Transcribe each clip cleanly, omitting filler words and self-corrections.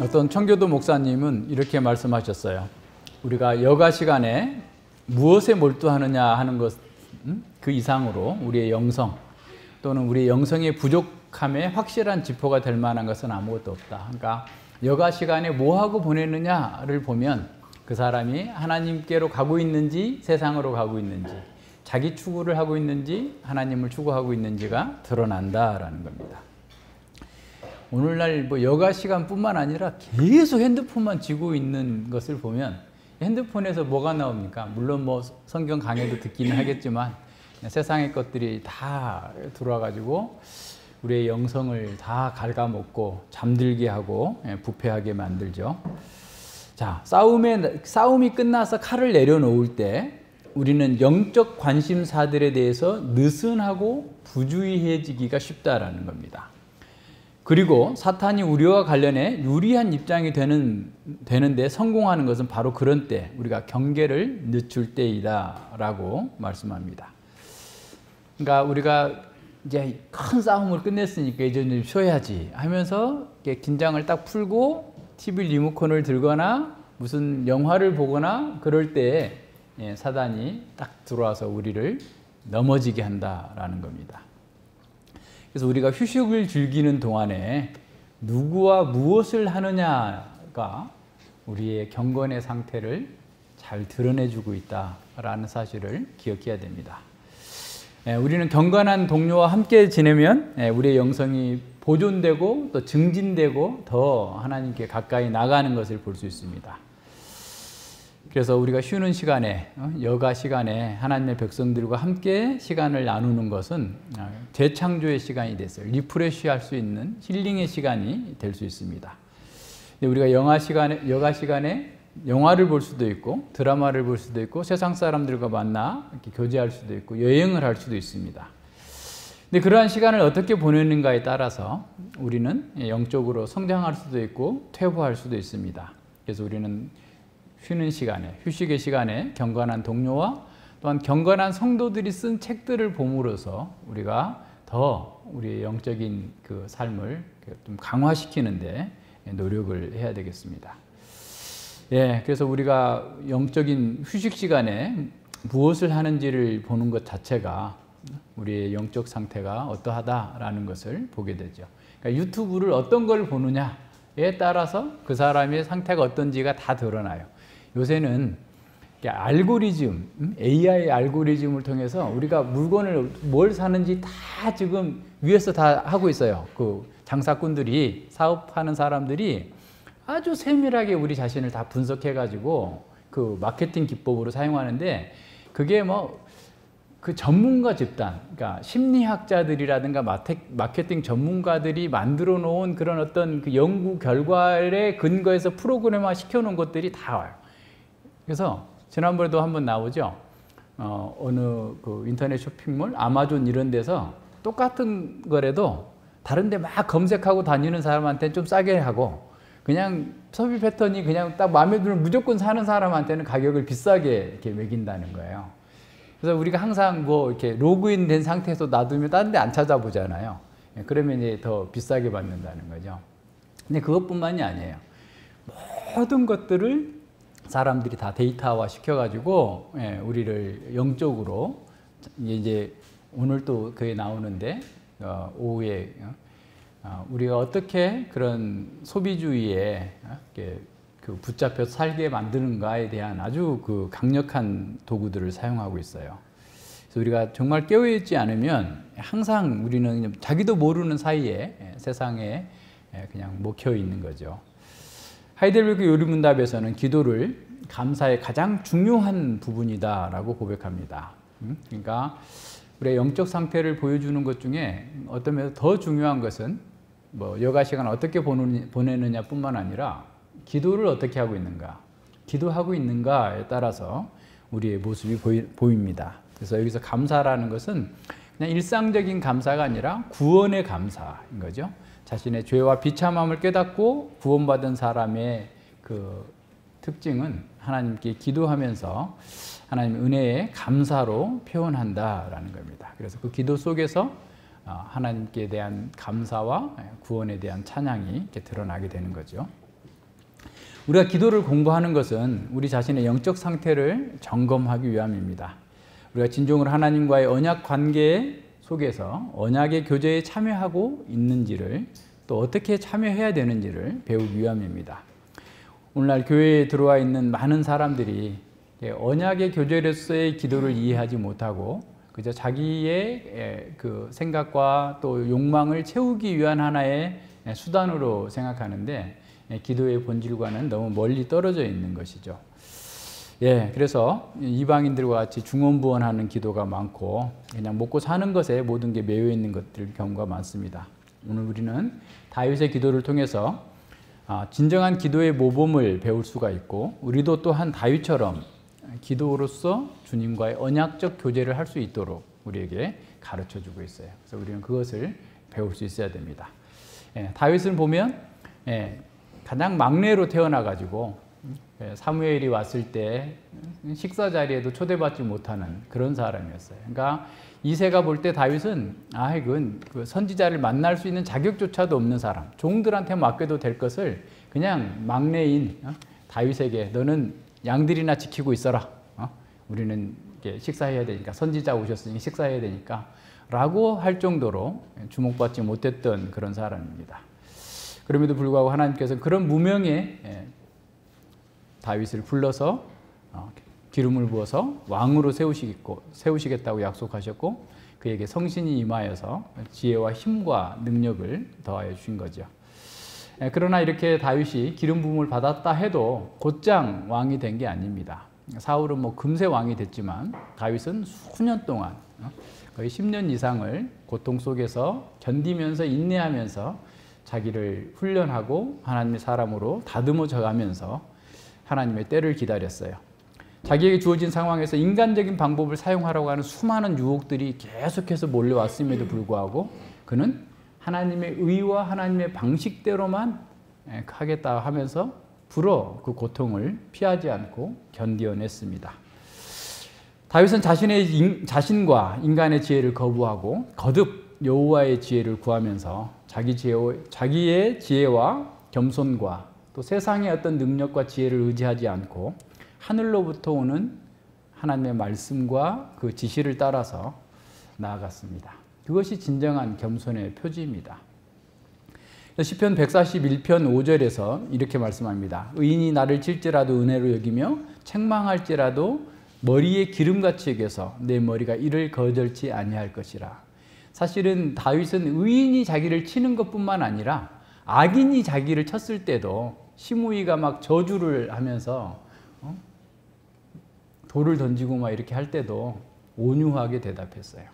어떤 청교도 목사님은 이렇게 말씀하셨어요. 우리가 여가 시간에 무엇에 몰두하느냐 하는 것, 그 이상으로 우리의 영성 또는 우리의 영성의 부족함에 확실한 지표가 될 만한 것은 아무것도 없다. 그러니까 여가 시간에 뭐하고 보내느냐를 보면 그 사람이 하나님께로 가고 있는지 세상으로 가고 있는지 자기 추구를 하고 있는지 하나님을 추구하고 있는지가 드러난다라는 겁니다. 오늘날 뭐 여가 시간뿐만 아니라 계속 핸드폰만 쥐고 있는 것을 보면 핸드폰에서 뭐가 나옵니까? 물론 뭐 성경 강해도 듣기는 하겠지만 세상의 것들이 다 들어와가지고 우리의 영성을 다 갉아먹고 잠들게 하고 부패하게 만들죠. 자, 싸움이 끝나서 칼을 내려놓을 때 우리는 영적 관심사들에 대해서 느슨하고 부주의해지기가 쉽다라는 겁니다. 그리고 사탄이 우리와 관련해 유리한 입장이 되는데 성공하는 것은 바로 그런 때 우리가 경계를 늦출 때이다 라고 말씀합니다. 그러니까 우리가 이제 큰 싸움을 끝냈으니까 이제 좀 쉬어야지 하면서 긴장을 딱 풀고 TV 리모컨을 들거나 무슨 영화를 보거나 그럴 때 사단이 딱 들어와서 우리를 넘어지게 한다라는 겁니다. 그래서 우리가 휴식을 즐기는 동안에 누구와 무엇을 하느냐가 우리의 경건의 상태를 잘 드러내주고 있다라는 사실을 기억해야 됩니다. 우리는 경건한 동료와 함께 지내면 우리의 영성이 보존되고 또 증진되고 더 하나님께 가까이 나가는 것을 볼 수 있습니다. 그래서 우리가 쉬는 시간에 여가 시간에 하나님의 백성들과 함께 시간을 나누는 것은 재창조의 시간이 됐어요. 리프레시할 수 있는 힐링의 시간이 될 수 있습니다. 우리가 여가 시간에 영화를 볼 수도 있고 드라마를 볼 수도 있고 세상 사람들과 만나 이렇게 교제할 수도 있고 여행을 할 수도 있습니다. 근데 그러한 시간을 어떻게 보내는가에 따라서 우리는 영적으로 성장할 수도 있고 퇴보할 수도 있습니다. 그래서 우리는 쉬는 시간에, 휴식의 시간에 경건한 동료와 또한 경건한 성도들이 쓴 책들을 봄으로써 우리가 더 우리의 영적인 그 삶을 좀 강화시키는데 노력을 해야 되겠습니다. 그래서 우리가 영적인 휴식 시간에 무엇을 하는지를 보는 것 자체가 우리의 영적 상태가 어떠하다라는 것을 보게 되죠. 그러니까 유튜브를 어떤 걸 보느냐에 따라서 그 사람의 상태가 어떤지가 다 드러나요. 요새는 알고리즘, AI 알고리즘을 통해서 우리가 물건을 뭘 사는지 다 지금 위에서 다 하고 있어요. 그 장사꾼들이, 사업하는 사람들이 아주 세밀하게 우리 자신을 다 분석해가지고 그 마케팅 기법으로 사용하는데 그게 뭐 그 전문가 집단, 그러니까 심리학자들이라든가 마케팅 전문가들이 만들어 놓은 그런 어떤 그 연구 결과에 근거해서 프로그램화 시켜놓은 것들이 다 와요. 그래서 지난번에도 한번 나오죠. 어느 그 인터넷 쇼핑몰, 아마존 이런 데서 똑같은 거라도 다른 데 막 검색하고 다니는 사람한테는 좀 싸게 하고 그냥 소비 패턴이 그냥 딱 마음에 들면 무조건 사는 사람한테는 가격을 비싸게 이렇게 매긴다는 거예요. 그래서 우리가 항상 뭐 이렇게 로그인 된 상태에서 놔두면 다른 데 안 찾아보잖아요. 그러면 이제 더 비싸게 받는다는 거죠. 근데 그것뿐만이 아니에요. 모든 것들을 사람들이 다 데이터화 시켜가지고 우리를 영적으로 이제 오늘 또 그게 나오는데 오후에 우리가 어떻게 그런 소비주의에 그 붙잡혀 살게 만드는가에 대한 아주 그 강력한 도구들을 사용하고 있어요. 그래서 우리가 정말 깨어있지 않으면 항상 우리는 자기도 모르는 사이에 세상에 그냥 먹혀 있는 거죠. 하이델베르크 요리문답에서는 기도를 감사의 가장 중요한 부분이다라고 고백합니다. 그러니까 우리의 영적 상태를 보여주는 것 중에 어떤 면에서 더 중요한 것은 뭐 여가 시간을 어떻게 보내느냐뿐만 아니라 기도를 어떻게 하고 있는가, 기도하고 있는가에 따라서 우리의 모습이 보입니다. 그래서 여기서 감사라는 것은 그냥 일상적인 감사가 아니라 구원의 감사인 거죠. 자신의 죄와 비참함을 깨닫고 구원받은 사람의 그 특징은 하나님께 기도하면서 하나님의 은혜에 감사로 표현한다라는 겁니다. 그래서 그 기도 속에서 하나님께 대한 감사와 구원에 대한 찬양이 이렇게 드러나게 되는 거죠. 우리가 기도를 공부하는 것은 우리 자신의 영적 상태를 점검하기 위함입니다. 우리가 진정으로 하나님과의 언약 관계 속에서 언약의 교제에 참여하고 있는지를, 또 어떻게 참여해야 되는지를 배우기 위함입니다. 오늘날 교회에 들어와 있는 많은 사람들이 언약의 교제로서의 기도를 이해하지 못하고 그저 자기의 그 생각과 또 욕망을 채우기 위한 하나의 수단으로 생각하는데, 기도의 본질과는 너무 멀리 떨어져 있는 것이죠. 그래서 이방인들과 같이 중언부언하는 기도가 많고 그냥 먹고 사는 것에 모든 게 매여 있는 것들 경우가 많습니다. 오늘 우리는 다윗의 기도를 통해서 진정한 기도의 모범을 배울 수가 있고, 우리도 또한 다윗처럼 기도로서 주님과의 언약적 교제를 할 수 있도록 우리에게 가르쳐 주고 있어요. 그래서 우리는 그것을 배울 수 있어야 됩니다. 다윗을 보면 가장 막내로 태어나가지고 사무엘이 왔을 때 식사 자리에도 초대받지 못하는 그런 사람이었어요. 그러니까 이새가 볼 때 다윗은 이건 그 선지자를 만날 수 있는 자격조차도 없는 사람, 종들한테 맡겨도 될 것을 그냥 막내인 다윗에게 너는 양들이나 지키고 있어라. 우리는 식사해야 되니까, 선지자 오셨으니 식사해야 되니까 라고 할 정도로 주목받지 못했던 그런 사람입니다. 그럼에도 불구하고 하나님께서 그런 무명의 다윗을 불러서 기름을 부어서 왕으로 세우시겠다고 약속하셨고, 그에게 성신이 임하여서 지혜와 힘과 능력을 더하여 주신 거죠. 그러나 이렇게 다윗이 기름 부음을 받았다 해도 곧장 왕이 된 게 아닙니다. 사울은 뭐 금세 왕이 됐지만 다윗은 수년 동안 거의 10년 이상을 고통 속에서 견디면서 인내하면서 자기를 훈련하고 하나님의 사람으로 다듬어져 가면서 하나님의 때를 기다렸어요. 자기에게 주어진 상황에서 인간적인 방법을 사용하려고 하는 수많은 유혹들이 계속해서 몰려왔음에도 불구하고 그는 하나님의 의와 하나님의 방식대로만 하겠다 하면서 불어 그 고통을 피하지 않고 견디어냈습니다. 다윗은 자신과 인간의 지혜를 거부하고 거듭 여호와의 지혜를 구하면서 자기의 지혜와 겸손과 또 세상의 어떤 능력과 지혜를 의지하지 않고 하늘로부터 오는 하나님의 말씀과 그 지시를 따라서 나아갔습니다. 그것이 진정한 겸손의 표지입니다. 시편 141편 5절에서 이렇게 말씀합니다. 의인이 나를 칠지라도 은혜로 여기며 책망할지라도 머리에 기름같이 여겨서 내 머리가 이를 거절치 아니할 것이라. 사실은 다윗은 의인이 자기를 치는 것뿐만 아니라 악인이 자기를 쳤을 때도 시므이가 막 저주를 하면서 돌을 던지고 막 이렇게 할 때도 온유하게 대답했어요.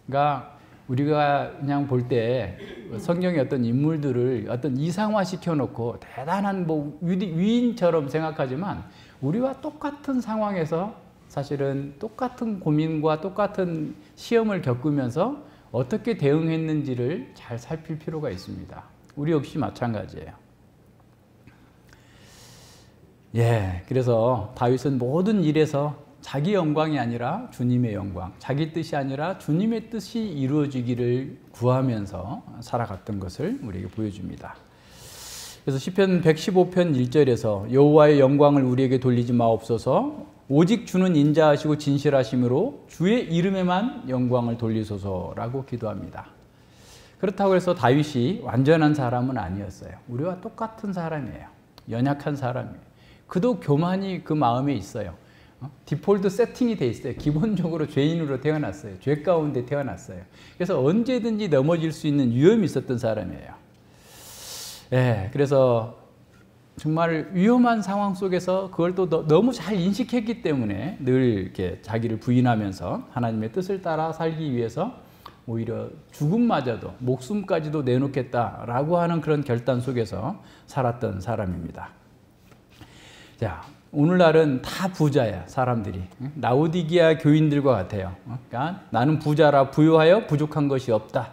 그러니까 우리가 그냥 볼 때 성경의 어떤 인물들을 어떤 이상화 시켜놓고 대단한 뭐 위인처럼 생각하지만 우리와 똑같은 상황에서 사실은 똑같은 고민과 똑같은 시험을 겪으면서 어떻게 대응했는지를 잘 살필 필요가 있습니다. 우리 역시 마찬가지예요. 그래서 다윗은 모든 일에서 자기 영광이 아니라 주님의 영광, 자기 뜻이 아니라 주님의 뜻이 이루어지기를 구하면서 살아갔던 것을 우리에게 보여줍니다. 그래서 시편 115편 1절에서 여호와의 영광을 우리에게 돌리지 마옵소서, 오직 주는 인자하시고 진실하심으로 주의 이름에만 영광을 돌리소서라고 기도합니다. 그렇다고 해서 다윗이 완전한 사람은 아니었어요. 우리와 똑같은 사람이에요. 연약한 사람이에요. 그도 교만이 그 마음에 있어요. 디폴트 세팅이 돼 있어요. 기본적으로 죄인으로 태어났어요. 죄 가운데 태어났어요. 그래서 언제든지 넘어질 수 있는 위험이 있었던 사람이에요. 그래서 정말 위험한 상황 속에서 그걸 또 너무 잘 인식했기 때문에 늘 이렇게 자기를 부인하면서 하나님의 뜻을 따라 살기 위해서 오히려 죽음마저도 목숨까지도 내놓겠다라고 하는 그런 결단 속에서 살았던 사람입니다. 자, 오늘날은 다 부자야, 사람들이. 라오디게아 교인들과 같아요. 그러니까 나는 부자라 부유하여 부족한 것이 없다.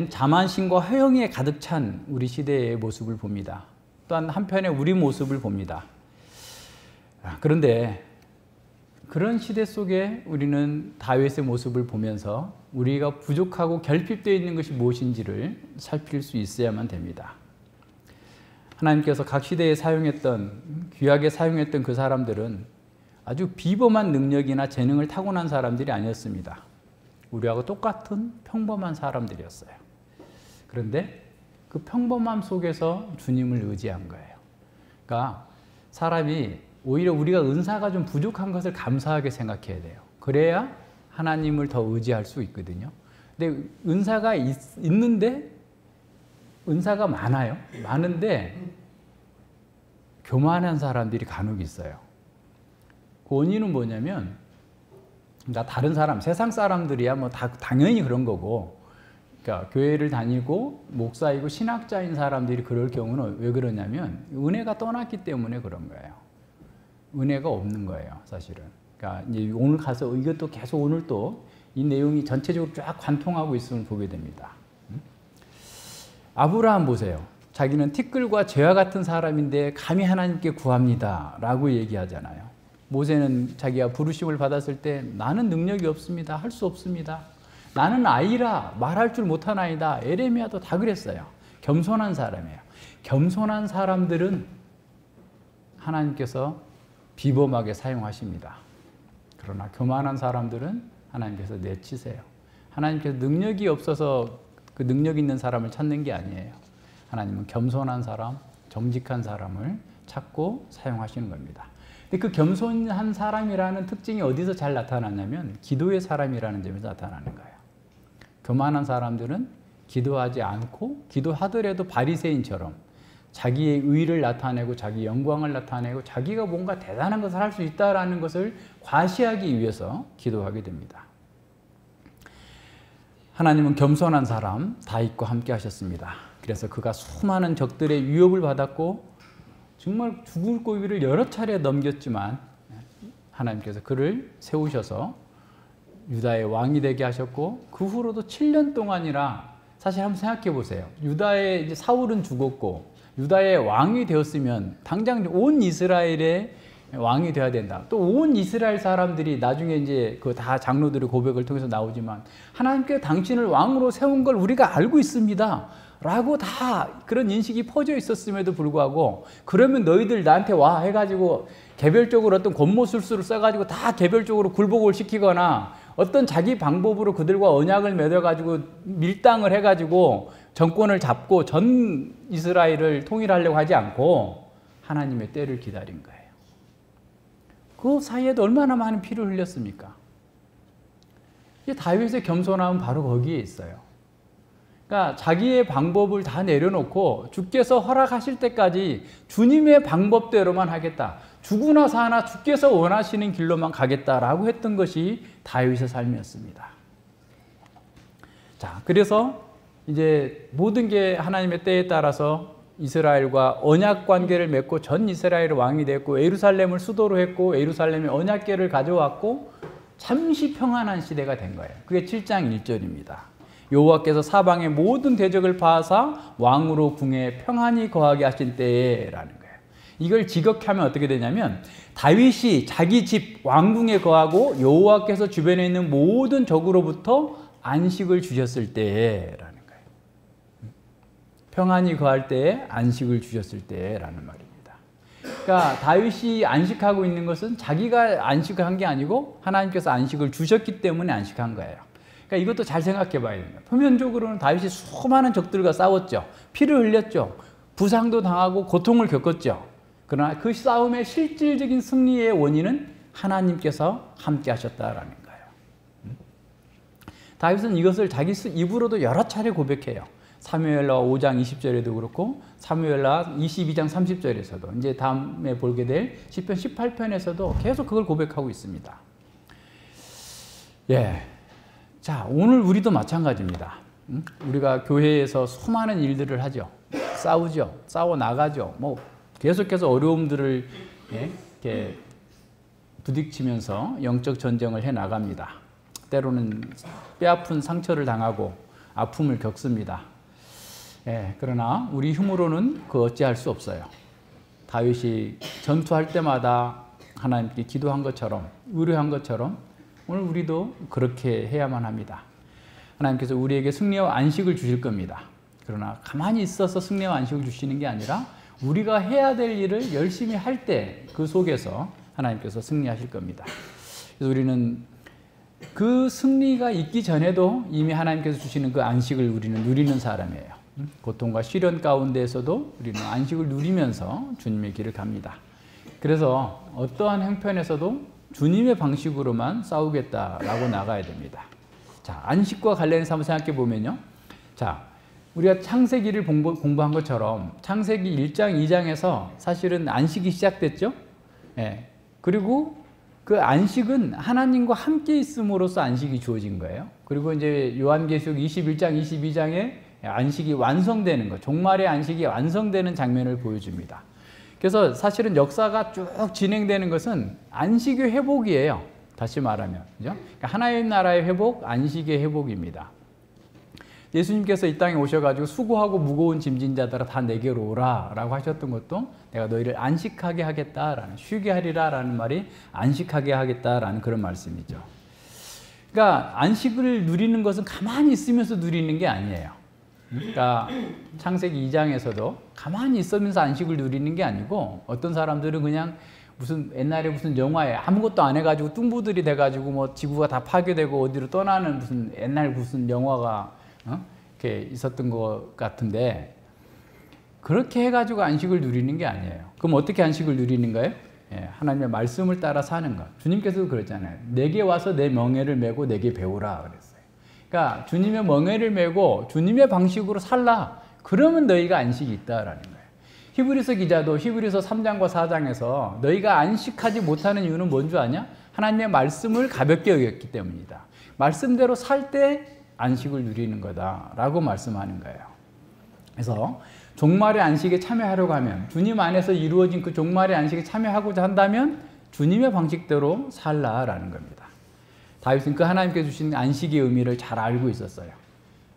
자만심과 허영에 가득 찬 우리 시대의 모습을 봅니다. 또한 한편에 우리 모습을 봅니다. 그런데 그런 시대 속에 우리는 다윗의 모습을 보면서 우리가 부족하고 결핍되어 있는 것이 무엇인지를 살필 수 있어야만 됩니다. 하나님께서 각 시대에 사용했던, 귀하게 사용했던 그 사람들은 아주 비범한 능력이나 재능을 타고난 사람들이 아니었습니다. 우리하고 똑같은 평범한 사람들이었어요. 그런데 그 평범함 속에서 주님을 의지한 거예요. 그러니까 사람이 오히려 우리가 은사가 좀 부족한 것을 감사하게 생각해야 돼요. 그래야 하나님을 더 의지할 수 있거든요. 근데 은사가 있는데, 은사가 많아요. 많은데 교만한 사람들이 간혹 있어요. 그 원인은 뭐냐면, 그러니까 다른 사람, 세상 사람들이야 뭐 다 당연히 그런 거고, 그러니까 교회를 다니고 목사이고 신학자인 사람들이 그럴 경우는 왜 그러냐면 은혜가 떠났기 때문에 그런 거예요. 은혜가 없는 거예요, 사실은. 그러니까 이제 오늘 가서 이것도 계속 오늘 또 이 내용이 전체적으로 쫙 관통하고 있음을 보게 됩니다. 아브라함 보세요. 자기는 티끌과 죄와 같은 사람인데 감히 하나님께 구합니다 라고 얘기하잖아요. 모세는 자기가 부르심을 받았을 때 나는 능력이 없습니다. 할 수 없습니다. 나는 아이라 말할 줄 못하나이다. 에레미야도 다 그랬어요. 겸손한 사람이에요. 겸손한 사람들은 하나님께서 비범하게 사용하십니다. 그러나 교만한 사람들은 하나님께서 내치세요. 하나님께서 능력이 없어서 그 능력 있는 사람을 찾는 게 아니에요. 하나님은 겸손한 사람, 정직한 사람을 찾고 사용하시는 겁니다. 근데 그 겸손한 사람이라는 특징이 어디서 잘 나타나냐면 기도의 사람이라는 점에서 나타나는 거예요. 교만한 사람들은 기도하지 않고 기도하더라도 바리새인처럼 자기의 의를 나타내고 자기 영광을 나타내고 자기가 뭔가 대단한 것을 할 수 있다는 것을 과시하기 위해서 기도하게 됩니다. 하나님은 겸손한 사람 다윗과 함께 하셨습니다. 그래서 그가 수많은 적들의 위협을 받았고 정말 죽을 고비를 여러 차례 넘겼지만 하나님께서 그를 세우셔서 유다의 왕이 되게 하셨고 그 후로도 7년 동안이라 사실 한번 생각해 보세요. 유다의 이제 사울은 죽었고 유다의 왕이 되었으면 당장 온 이스라엘의 왕이 되어야 된다. 또 온 이스라엘 사람들이 나중에 이제 그 다 장로들의 고백을 통해서 나오지만 하나님께 당신을 왕으로 세운 걸 우리가 알고 있습니다. 라고 다 그런 인식이 퍼져 있었음에도 불구하고 그러면 너희들 나한테 와 해가지고 개별적으로 어떤 권모술수를 써가지고 다 개별적으로 굴복을 시키거나 어떤 자기 방법으로 그들과 언약을 맺어가지고 밀당을 해가지고 정권을 잡고 전 이스라엘을 통일하려고 하지 않고 하나님의 때를 기다린 거예요. 그 사이에도 얼마나 많은 피를 흘렸습니까? 다윗의 겸손함은 바로 거기에 있어요. 그러니까 자기의 방법을 다 내려놓고 주께서 허락하실 때까지 주님의 방법대로만 하겠다. 죽으나 사나 주께서 원하시는 길로만 가겠다라고 했던 것이 다윗의 삶이었습니다. 자, 그래서 이제 모든 게 하나님의 때에 따라서 이스라엘과 언약 관계를 맺고 전 이스라엘의 왕이 됐고 예루살렘을 수도로 했고 예루살렘에 언약궤를 가져왔고 잠시 평안한 시대가 된 거예요. 그게 7장 1절입니다. 여호와께서 사방의 모든 대적을 파하사 왕으로 궁에 평안히 거하게 하신 때에라는 거예요. 이걸 직역하면 어떻게 되냐면 다윗이 자기 집 왕궁에 거하고 여호와께서 주변에 있는 모든 적으로부터 안식을 주셨을 때라는 거예요. 평안히 거할 때에 안식을 주셨을 때라는 말입니다. 그러니까 다윗이 안식하고 있는 것은 자기가 안식한 게 아니고 하나님께서 안식을 주셨기 때문에 안식한 거예요. 그러니까 이것도 잘 생각해 봐야 됩니다. 표면적으로는 다윗이 수많은 적들과 싸웠죠. 피를 흘렸죠. 부상도 당하고 고통을 겪었죠. 그러나 그 싸움의 실질적인 승리의 원인은 하나님께서 함께 하셨다라는 거예요. 다윗은 이것을 자기 입으로도 여러 차례 고백해요. 사무엘하 5장 20절에도 그렇고 사무엘하 22장 30절에서도 이제 다음에 보게 될 시편 18편에서도 계속 그걸 고백하고 있습니다. 예. 자, 오늘 우리도 마찬가지입니다. 우리가 교회에서 수많은 일들을 하죠. 싸우죠. 싸워 나가죠. 뭐 계속해서 어려움들을 이렇게 부딪히면서 영적 전쟁을 해 나갑니다. 때로는 뼈아픈 상처를 당하고 아픔을 겪습니다. 예, 그러나 우리 힘으로는 그 어찌할 수 없어요. 다윗이 전투할 때마다 하나님께 기도한 것처럼 의뢰한 것처럼 오늘 우리도 그렇게 해야만 합니다. 하나님께서 우리에게 승리와 안식을 주실 겁니다. 그러나 가만히 있어서 승리와 안식을 주시는 게 아니라 우리가 해야 될 일을 열심히 할 때 그 속에서 하나님께서 승리하실 겁니다. 그래서 우리는 그 승리가 있기 전에도 이미 하나님께서 주시는 그 안식을 우리는 누리는 사람이에요. 고통과 시련 가운데에서도 우리는 안식을 누리면서 주님의 길을 갑니다. 그래서 어떠한 형편에서도 주님의 방식으로만 싸우겠다라고 나가야 됩니다. 자, 안식과 관련해서 한번 생각해 보면요. 자, 우리가 창세기를 공부한 것처럼 창세기 1장, 2장에서 사실은 안식이 시작됐죠. 예. 그리고 그 안식은 하나님과 함께 있음으로써 안식이 주어진 거예요. 그리고 이제 요한계시록 21장, 22장에 안식이 완성되는 것, 종말의 안식이 완성되는 장면을 보여줍니다. 그래서 사실은 역사가 쭉 진행되는 것은 안식의 회복이에요. 다시 말하면. 그죠? 그러니까 하나님 나라의 회복, 안식의 회복입니다. 예수님께서 이 땅에 오셔가지고 수고하고 무거운 짐진 자들아 다 내게로 오라 라고 하셨던 것도 내가 너희를 안식하게 하겠다라는, 쉬게 하리라 라는 말이 안식하게 하겠다라는 그런 말씀이죠. 그러니까 안식을 누리는 것은 가만히 있으면서 누리는 게 아니에요. 그러니까 창세기 2장에서도 가만히 있으면서 안식을 누리는 게 아니고 어떤 사람들은 그냥 무슨 옛날에 무슨 영화에 아무것도 안 해가지고 뚱부들이 돼가지고 뭐 지구가 다 파괴되고 어디로 떠나는 무슨 옛날 무슨 영화가 이렇게 있었던 것 같은데 그렇게 해가지고 안식을 누리는 게 아니에요. 그럼 어떻게 안식을 누리는가요? 예, 하나님의 말씀을 따라 사는 것. 주님께서도 그랬잖아요. 내게 와서 내 멍에를 메고 내게 배우라 그랬어요. 그러니까 주님의 멍에를 메고 주님의 방식으로 살라. 그러면 너희가 안식이 있다라는 거예요. 히브리서 기자도 히브리서 3장과 4장에서 너희가 안식하지 못하는 이유는 뭔 줄 아냐? 하나님의 말씀을 가볍게 여겼기 때문이다. 말씀대로 살 때 안식을 누리는 거다라고 말씀하는 거예요. 그래서 종말의 안식에 참여하려고 하면 주님 안에서 이루어진 그 종말의 안식에 참여하고자 한다면 주님의 방식대로 살라라는 겁니다. 다윗은 그 하나님께 주신 안식의 의미를 잘 알고 있었어요.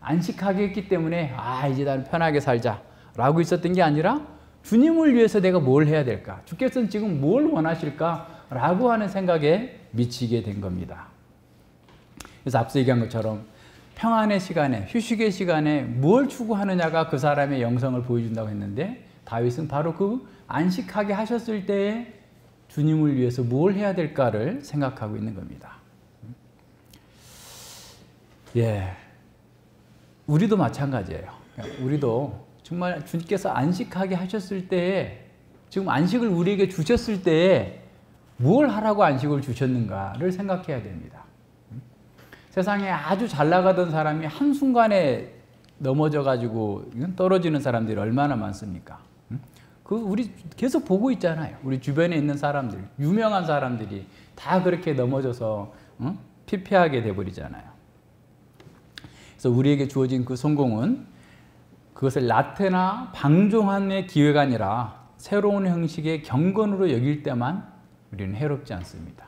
안식하게 했기 때문에 이제 나는 편하게 살자라고 있었던 게 아니라 주님을 위해서 내가 뭘 해야 될까? 주께서는 지금 뭘 원하실까라고 하는 생각에 미치게 된 겁니다. 그래서 앞서 얘기한 것처럼 평안의 시간에, 휴식의 시간에 뭘 추구하느냐가 그 사람의 영성을 보여준다고 했는데 다윗은 바로 그 안식하게 하셨을 때에 주님을 위해서 뭘 해야 될까를 생각하고 있는 겁니다. 예, 우리도 마찬가지예요. 우리도 정말 주님께서 안식하게 하셨을 때에 지금 안식을 우리에게 주셨을 때에 뭘 하라고 안식을 주셨는가를 생각해야 됩니다. 세상에 아주 잘 나가던 사람이 한순간에 넘어져 가지고 떨어지는 사람들이 얼마나 많습니까? 우리 계속 보고 있잖아요. 우리 주변에 있는 사람들, 유명한 사람들이 다 그렇게 넘어져서 피폐하게 돼버리잖아요. 그래서 우리에게 주어진 그 성공은 그것을 나태나 방종함의 기회가 아니라 새로운 형식의 경건으로 여길 때만 우리는 해롭지 않습니다.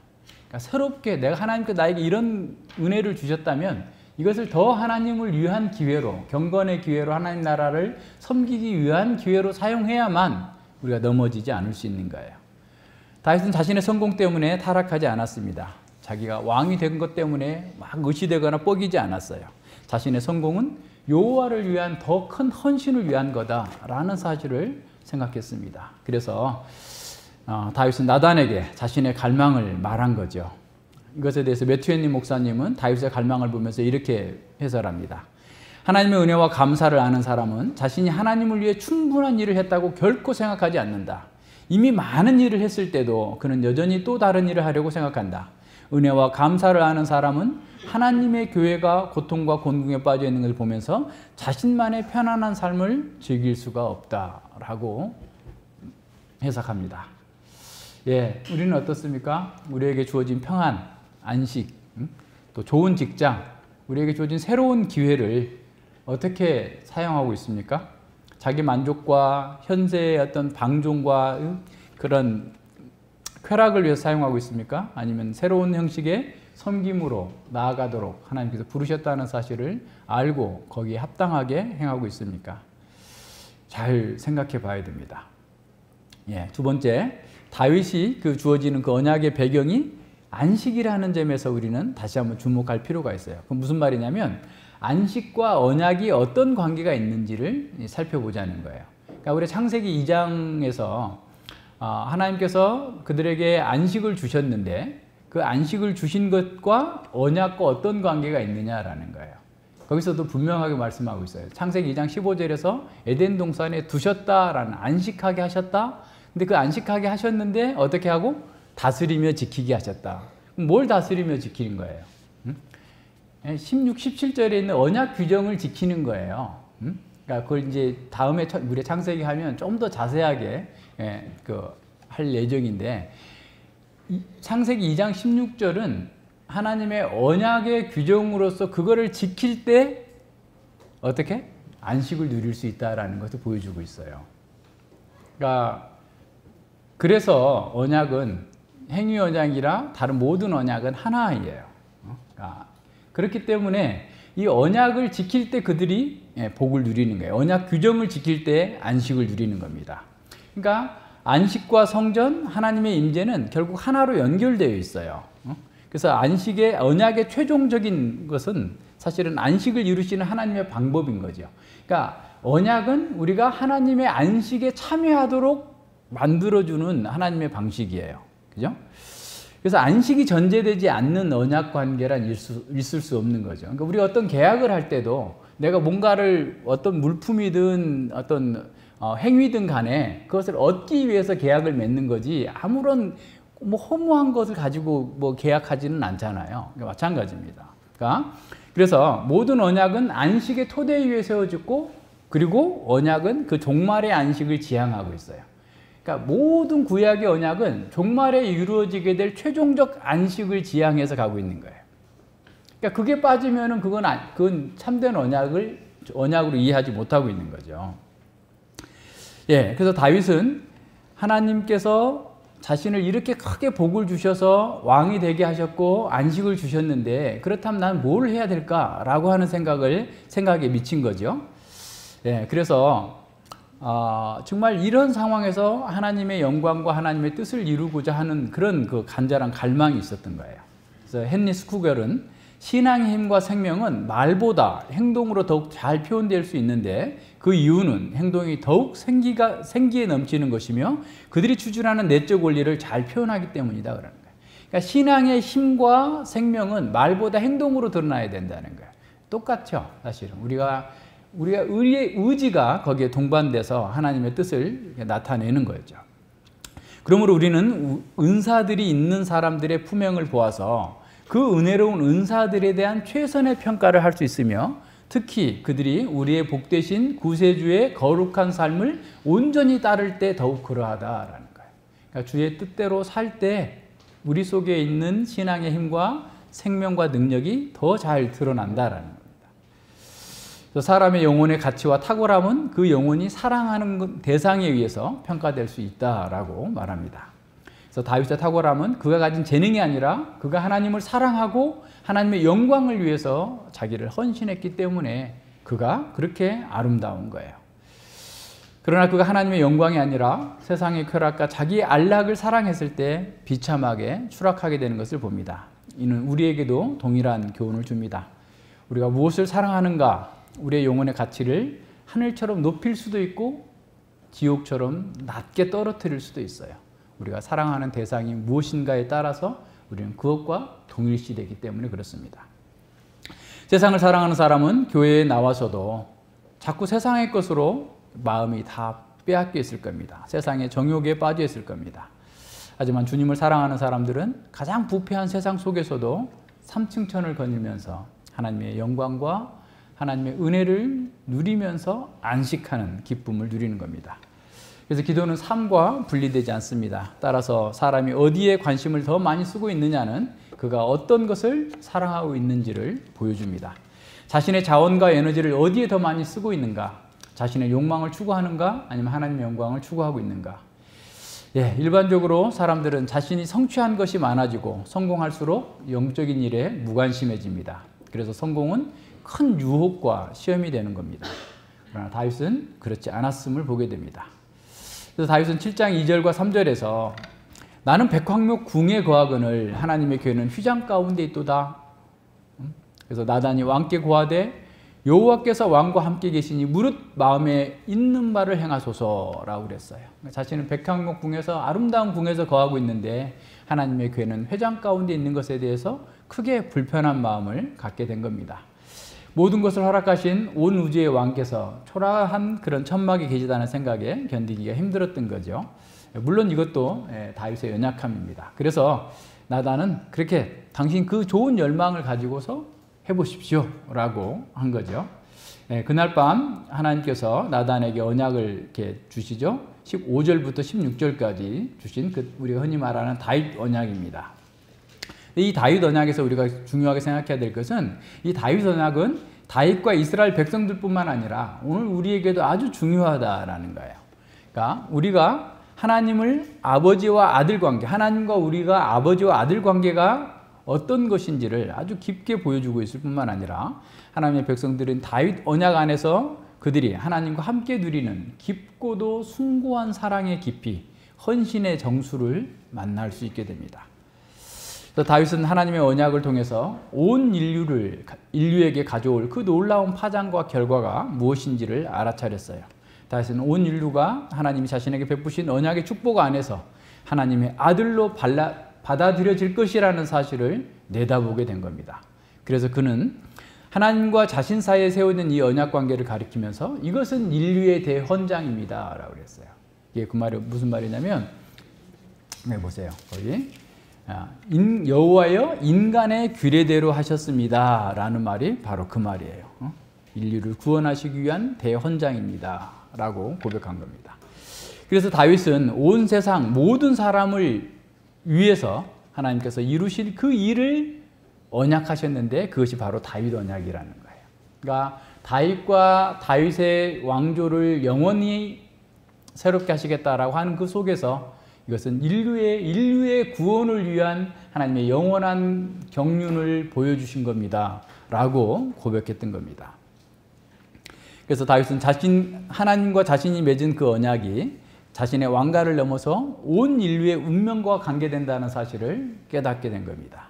그러니까 새롭게 내가 하나님께 나에게 이런 은혜를 주셨다면 이것을 더 하나님을 위한 기회로, 경건의 기회로 하나님 나라를 섬기기 위한 기회로 사용해야만 우리가 넘어지지 않을 수 있는 거예요. 다윗은 자신의 성공 때문에 타락하지 않았습니다. 자기가 왕이 된 것 때문에 막 의시되거나 뻐기지 않았어요. 자신의 성공은 여호와를 위한 더 큰 헌신을 위한 거다라는 사실을 생각했습니다. 그래서 다윗은 나단에게 자신의 갈망을 말한 거죠. 이것에 대해서 매튜앤님 목사님은 다윗의 갈망을 보면서 이렇게 해설합니다. 하나님의 은혜와 감사를 아는 사람은 자신이 하나님을 위해 충분한 일을 했다고 결코 생각하지 않는다. 이미 많은 일을 했을 때도 그는 여전히 또 다른 일을 하려고 생각한다. 은혜와 감사를 아는 사람은 하나님의 교회가 고통과 곤궁에 빠져 있는 것을 보면서 자신만의 편안한 삶을 즐길 수가 없다라고 해석합니다. 예, 우리는 어떻습니까? 우리에게 주어진 평안, 안식, 또 좋은 직장, 우리에게 주어진 새로운 기회를 어떻게 사용하고 있습니까? 자기 만족과 현세의 어떤 방종과 그런 쾌락을 위해서 사용하고 있습니까? 아니면 새로운 형식의 섬김으로 나아가도록 하나님께서 부르셨다는 사실을 알고 거기에 합당하게 행하고 있습니까? 잘 생각해 봐야 됩니다. 예, 두 번째, 다윗이 주어지는 그 언약의 배경이 안식이라는 점에서 우리는 다시 한번 주목할 필요가 있어요. 그럼 무슨 말이냐면 안식과 언약이 어떤 관계가 있는지를 살펴보자는 거예요. 그러니까 우리 창세기 2장에서 하나님께서 그들에게 안식을 주셨는데 그 안식을 주신 것과 언약과 어떤 관계가 있느냐라는 거예요. 거기서도 분명하게 말씀하고 있어요. 창세기 2장 15절에서 에덴 동산에 두셨다라는, 안식하게 하셨다. 근데 그 안식하게 하셨는데 어떻게 하고? 다스리며 지키게 하셨다. 뭘 다스리며 지키는 거예요? 16, 17절에 있는 언약 규정을 지키는 거예요. 그러니까 그걸 이제 다음에 우리 창세기 하면 좀 더 자세하게 할 예정인데, 창세기 2장 16절은 하나님의 언약의 규정으로서 그거를 지킬 때 어떻게? 안식을 누릴 수 있다라는 것을 보여주고 있어요. 그러니까 그래서 언약은 행위 언약이라 다른 모든 언약은 하나이에요. 그러니까 그렇기 때문에 이 언약을 지킬 때 그들이 복을 누리는 거예요. 언약 규정을 지킬 때 안식을 누리는 겁니다. 그러니까 안식과 성전, 하나님의 임재는 결국 하나로 연결되어 있어요. 그래서 안식의, 언약의 최종적인 것은 사실은 안식을 이루시는 하나님의 방법인 거죠. 그러니까 언약은 우리가 하나님의 안식에 참여하도록 만들어주는 하나님의 방식이에요. 그죠? 그래서 안식이 전제되지 않는 언약 관계란 있을 수 없는 거죠. 그러니까 우리가 어떤 계약을 할 때도 내가 뭔가를 어떤 물품이든 어떤 행위든 간에 그것을 얻기 위해서 계약을 맺는 거지 아무런 허무한 것을 가지고 계약하지는 않잖아요. 그러니까 마찬가지입니다. 그래서 모든 언약은 안식의 토대 위에 세워졌고, 그리고 언약은 그 종말의 안식을 지향하고 있어요. 그러니까 모든 구약의 언약은 종말에 이루어지게 될 최종적 안식을 지향해서 가고 있는 거예요. 그러니까 그게 빠지면은 그건 참된 언약으로 이해하지 못하고 있는 거죠. 그래서 다윗은 하나님께서 자신을 이렇게 크게 복을 주셔서 왕이 되게 하셨고 안식을 주셨는데, 그렇다면 난 뭘 해야 될까라고 하는 생각에 미친 거죠. 그래서 정말 이런 상황에서 하나님의 영광과 하나님의 뜻을 이루고자 하는 그런 그 간절한 갈망이 있었던 거예요. 그래서 헨리 스쿠겔은 신앙의 힘과 생명은 말보다 행동으로 더욱 잘 표현될 수 있는데, 그 이유는 행동이 더욱 생기에 넘치는 것이며 그들이 추진하는 내적 원리를 잘 표현하기 때문이다 그러는 거예요. 그러니까 신앙의 힘과 생명은 말보다 행동으로 드러나야 된다는 거예요. 똑같죠, 사실은. 우리의 의지가 거기에 동반돼서 하나님의 뜻을 나타내는 거죠. 그러므로 우리는 은사들이 있는 사람들의 품행을 보아서 그 은혜로운 은사들에 대한 최선의 평가를 할 수 있으며, 특히 그들이 우리의 복되신 구세주의 거룩한 삶을 온전히 따를 때 더욱 그러하다라는 거예요. 그러니까 주의 뜻대로 살 때 우리 속에 있는 신앙의 힘과 생명과 능력이 더 잘 드러난다라는 겁니다. 사람의 영혼의 가치와 탁월함은 그 영혼이 사랑하는 대상에 의해서 평가될 수 있다라고 말합니다. 그래서 다윗의 탁월함은 그가 가진 재능이 아니라 그가 하나님을 사랑하고 하나님의 영광을 위해서 자기를 헌신했기 때문에 그가 그렇게 아름다운 거예요. 그러나 그가 하나님의 영광이 아니라 세상의 쾌락과 자기의 안락을 사랑했을 때 비참하게 추락하게 되는 것을 봅니다. 이는 우리에게도 동일한 교훈을 줍니다. 우리가 무엇을 사랑하는가, 우리의 영혼의 가치를 하늘처럼 높일 수도 있고 지옥처럼 낮게 떨어뜨릴 수도 있어요. 우리가 사랑하는 대상이 무엇인가에 따라서 우리는 그것과 동일시되기 때문에 그렇습니다. 세상을 사랑하는 사람은 교회에 나와서도 자꾸 세상의 것으로 마음이 다 빼앗겨 있을 겁니다. 세상의 정욕에 빠져 있을 겁니다. 하지만 주님을 사랑하는 사람들은 가장 부패한 세상 속에서도 3층 천을 거닐면서 하나님의 영광과 하나님의 은혜를 누리면서 안식하는 기쁨을 누리는 겁니다. 그래서 기도는 삶과 분리되지 않습니다. 따라서 사람이 어디에 관심을 더 많이 쓰고 있느냐는 그가 어떤 것을 사랑하고 있는지를 보여줍니다. 자신의 자원과 에너지를 어디에 더 많이 쓰고 있는가? 자신의 욕망을 추구하는가? 아니면 하나님의 영광을 추구하고 있는가? 일반적으로 사람들은 자신이 성취한 것이 많아지고 성공할수록 영적인 일에 무관심해집니다. 그래서 성공은 큰 유혹과 시험이 되는 겁니다. 그러나 다윗은 그렇지 않았음을 보게 됩니다. 그래서 다윗은 7장 2절과 3절에서 나는 백황목 궁에 거하거늘 하나님의 교회는 휘장 가운데 있도다. 그래서 나단이 왕께 고하되 여호와께서 왕과 함께 계시니 무릇 마음에 있는 바를 행하소서라고 그랬어요. 자신은 백향목 궁에서 아름다운 궁에서 거하고 있는데 하나님의 궤는 회장 가운데 있는 것에 대해서 크게 불편한 마음을 갖게 된 겁니다. 모든 것을 허락하신 온 우주의 왕께서 초라한 그런 천막에 계시다는 생각에 견디기가 힘들었던 거죠. 물론 이것도 다윗의 연약함입니다. 그래서 나단은 그렇게 당신 그 좋은 열망을 가지고서 해보십시오 라고 한 거죠. 그날 밤 하나님께서 나단에게 언약을 이렇게 주시죠. 15절부터 16절까지 주신 우리가 흔히 말하는 다윗 언약입니다. 이 다윗 언약에서 우리가 중요하게 생각해야 될 것은 이 다윗 언약은 다윗과 이스라엘 백성들뿐만 아니라 오늘 우리에게도 아주 중요하다라는 거예요. 그러니까 우리가 하나님을 아버지와 아들 관계, 하나님과 우리가 아버지와 아들 관계가 어떤 것인지를 아주 깊게 보여주고 있을 뿐만 아니라 하나님의 백성들은 다윗 언약 안에서 그들이 하나님과 함께 누리는 깊고도 숭고한 사랑의 깊이, 헌신의 정수를 만날 수 있게 됩니다. 그래서 다윗은 하나님의 언약을 통해서 온 인류에게 가져올 그 놀라운 파장과 결과가 무엇인지를 알아차렸어요. 다윗은 온 인류가 하나님이 자신에게 베푸신 언약의 축복 안에서 하나님의 아들로 받아들여질 것이라는 사실을 내다보게 된 겁니다. 그래서 그는 하나님과 자신 사이에 세워진 이 언약 관계를 가리키면서 이것은 인류의 대헌장입니다 라고 그랬어요. 이게 그 말이 무슨 말이냐면, 보세요. 거기 여호와여 인간의 규례대로 하셨습니다 라는 말이 바로 그 말이에요. 인류를 구원하시기 위한 대헌장입니다 라고 고백한 겁니다. 그래서 다윗은 온 세상 모든 사람을 위해서 하나님께서 이루신 그 일을 언약하셨는데 그것이 바로 다윗 언약이라는 거예요. 그러니까 다윗과 다윗의 왕조를 영원히 새롭게 하시겠다라고 하는 그 속에서 이것은 인류의 구원을 위한 하나님의 영원한 경륜을 보여주신 겁니다 라고 고백했던 겁니다. 그래서 다윗은 하나님과 자신이 맺은 그 언약이 자신의 왕가를 넘어서 온 인류의 운명과 관계된다는 사실을 깨닫게 된 겁니다.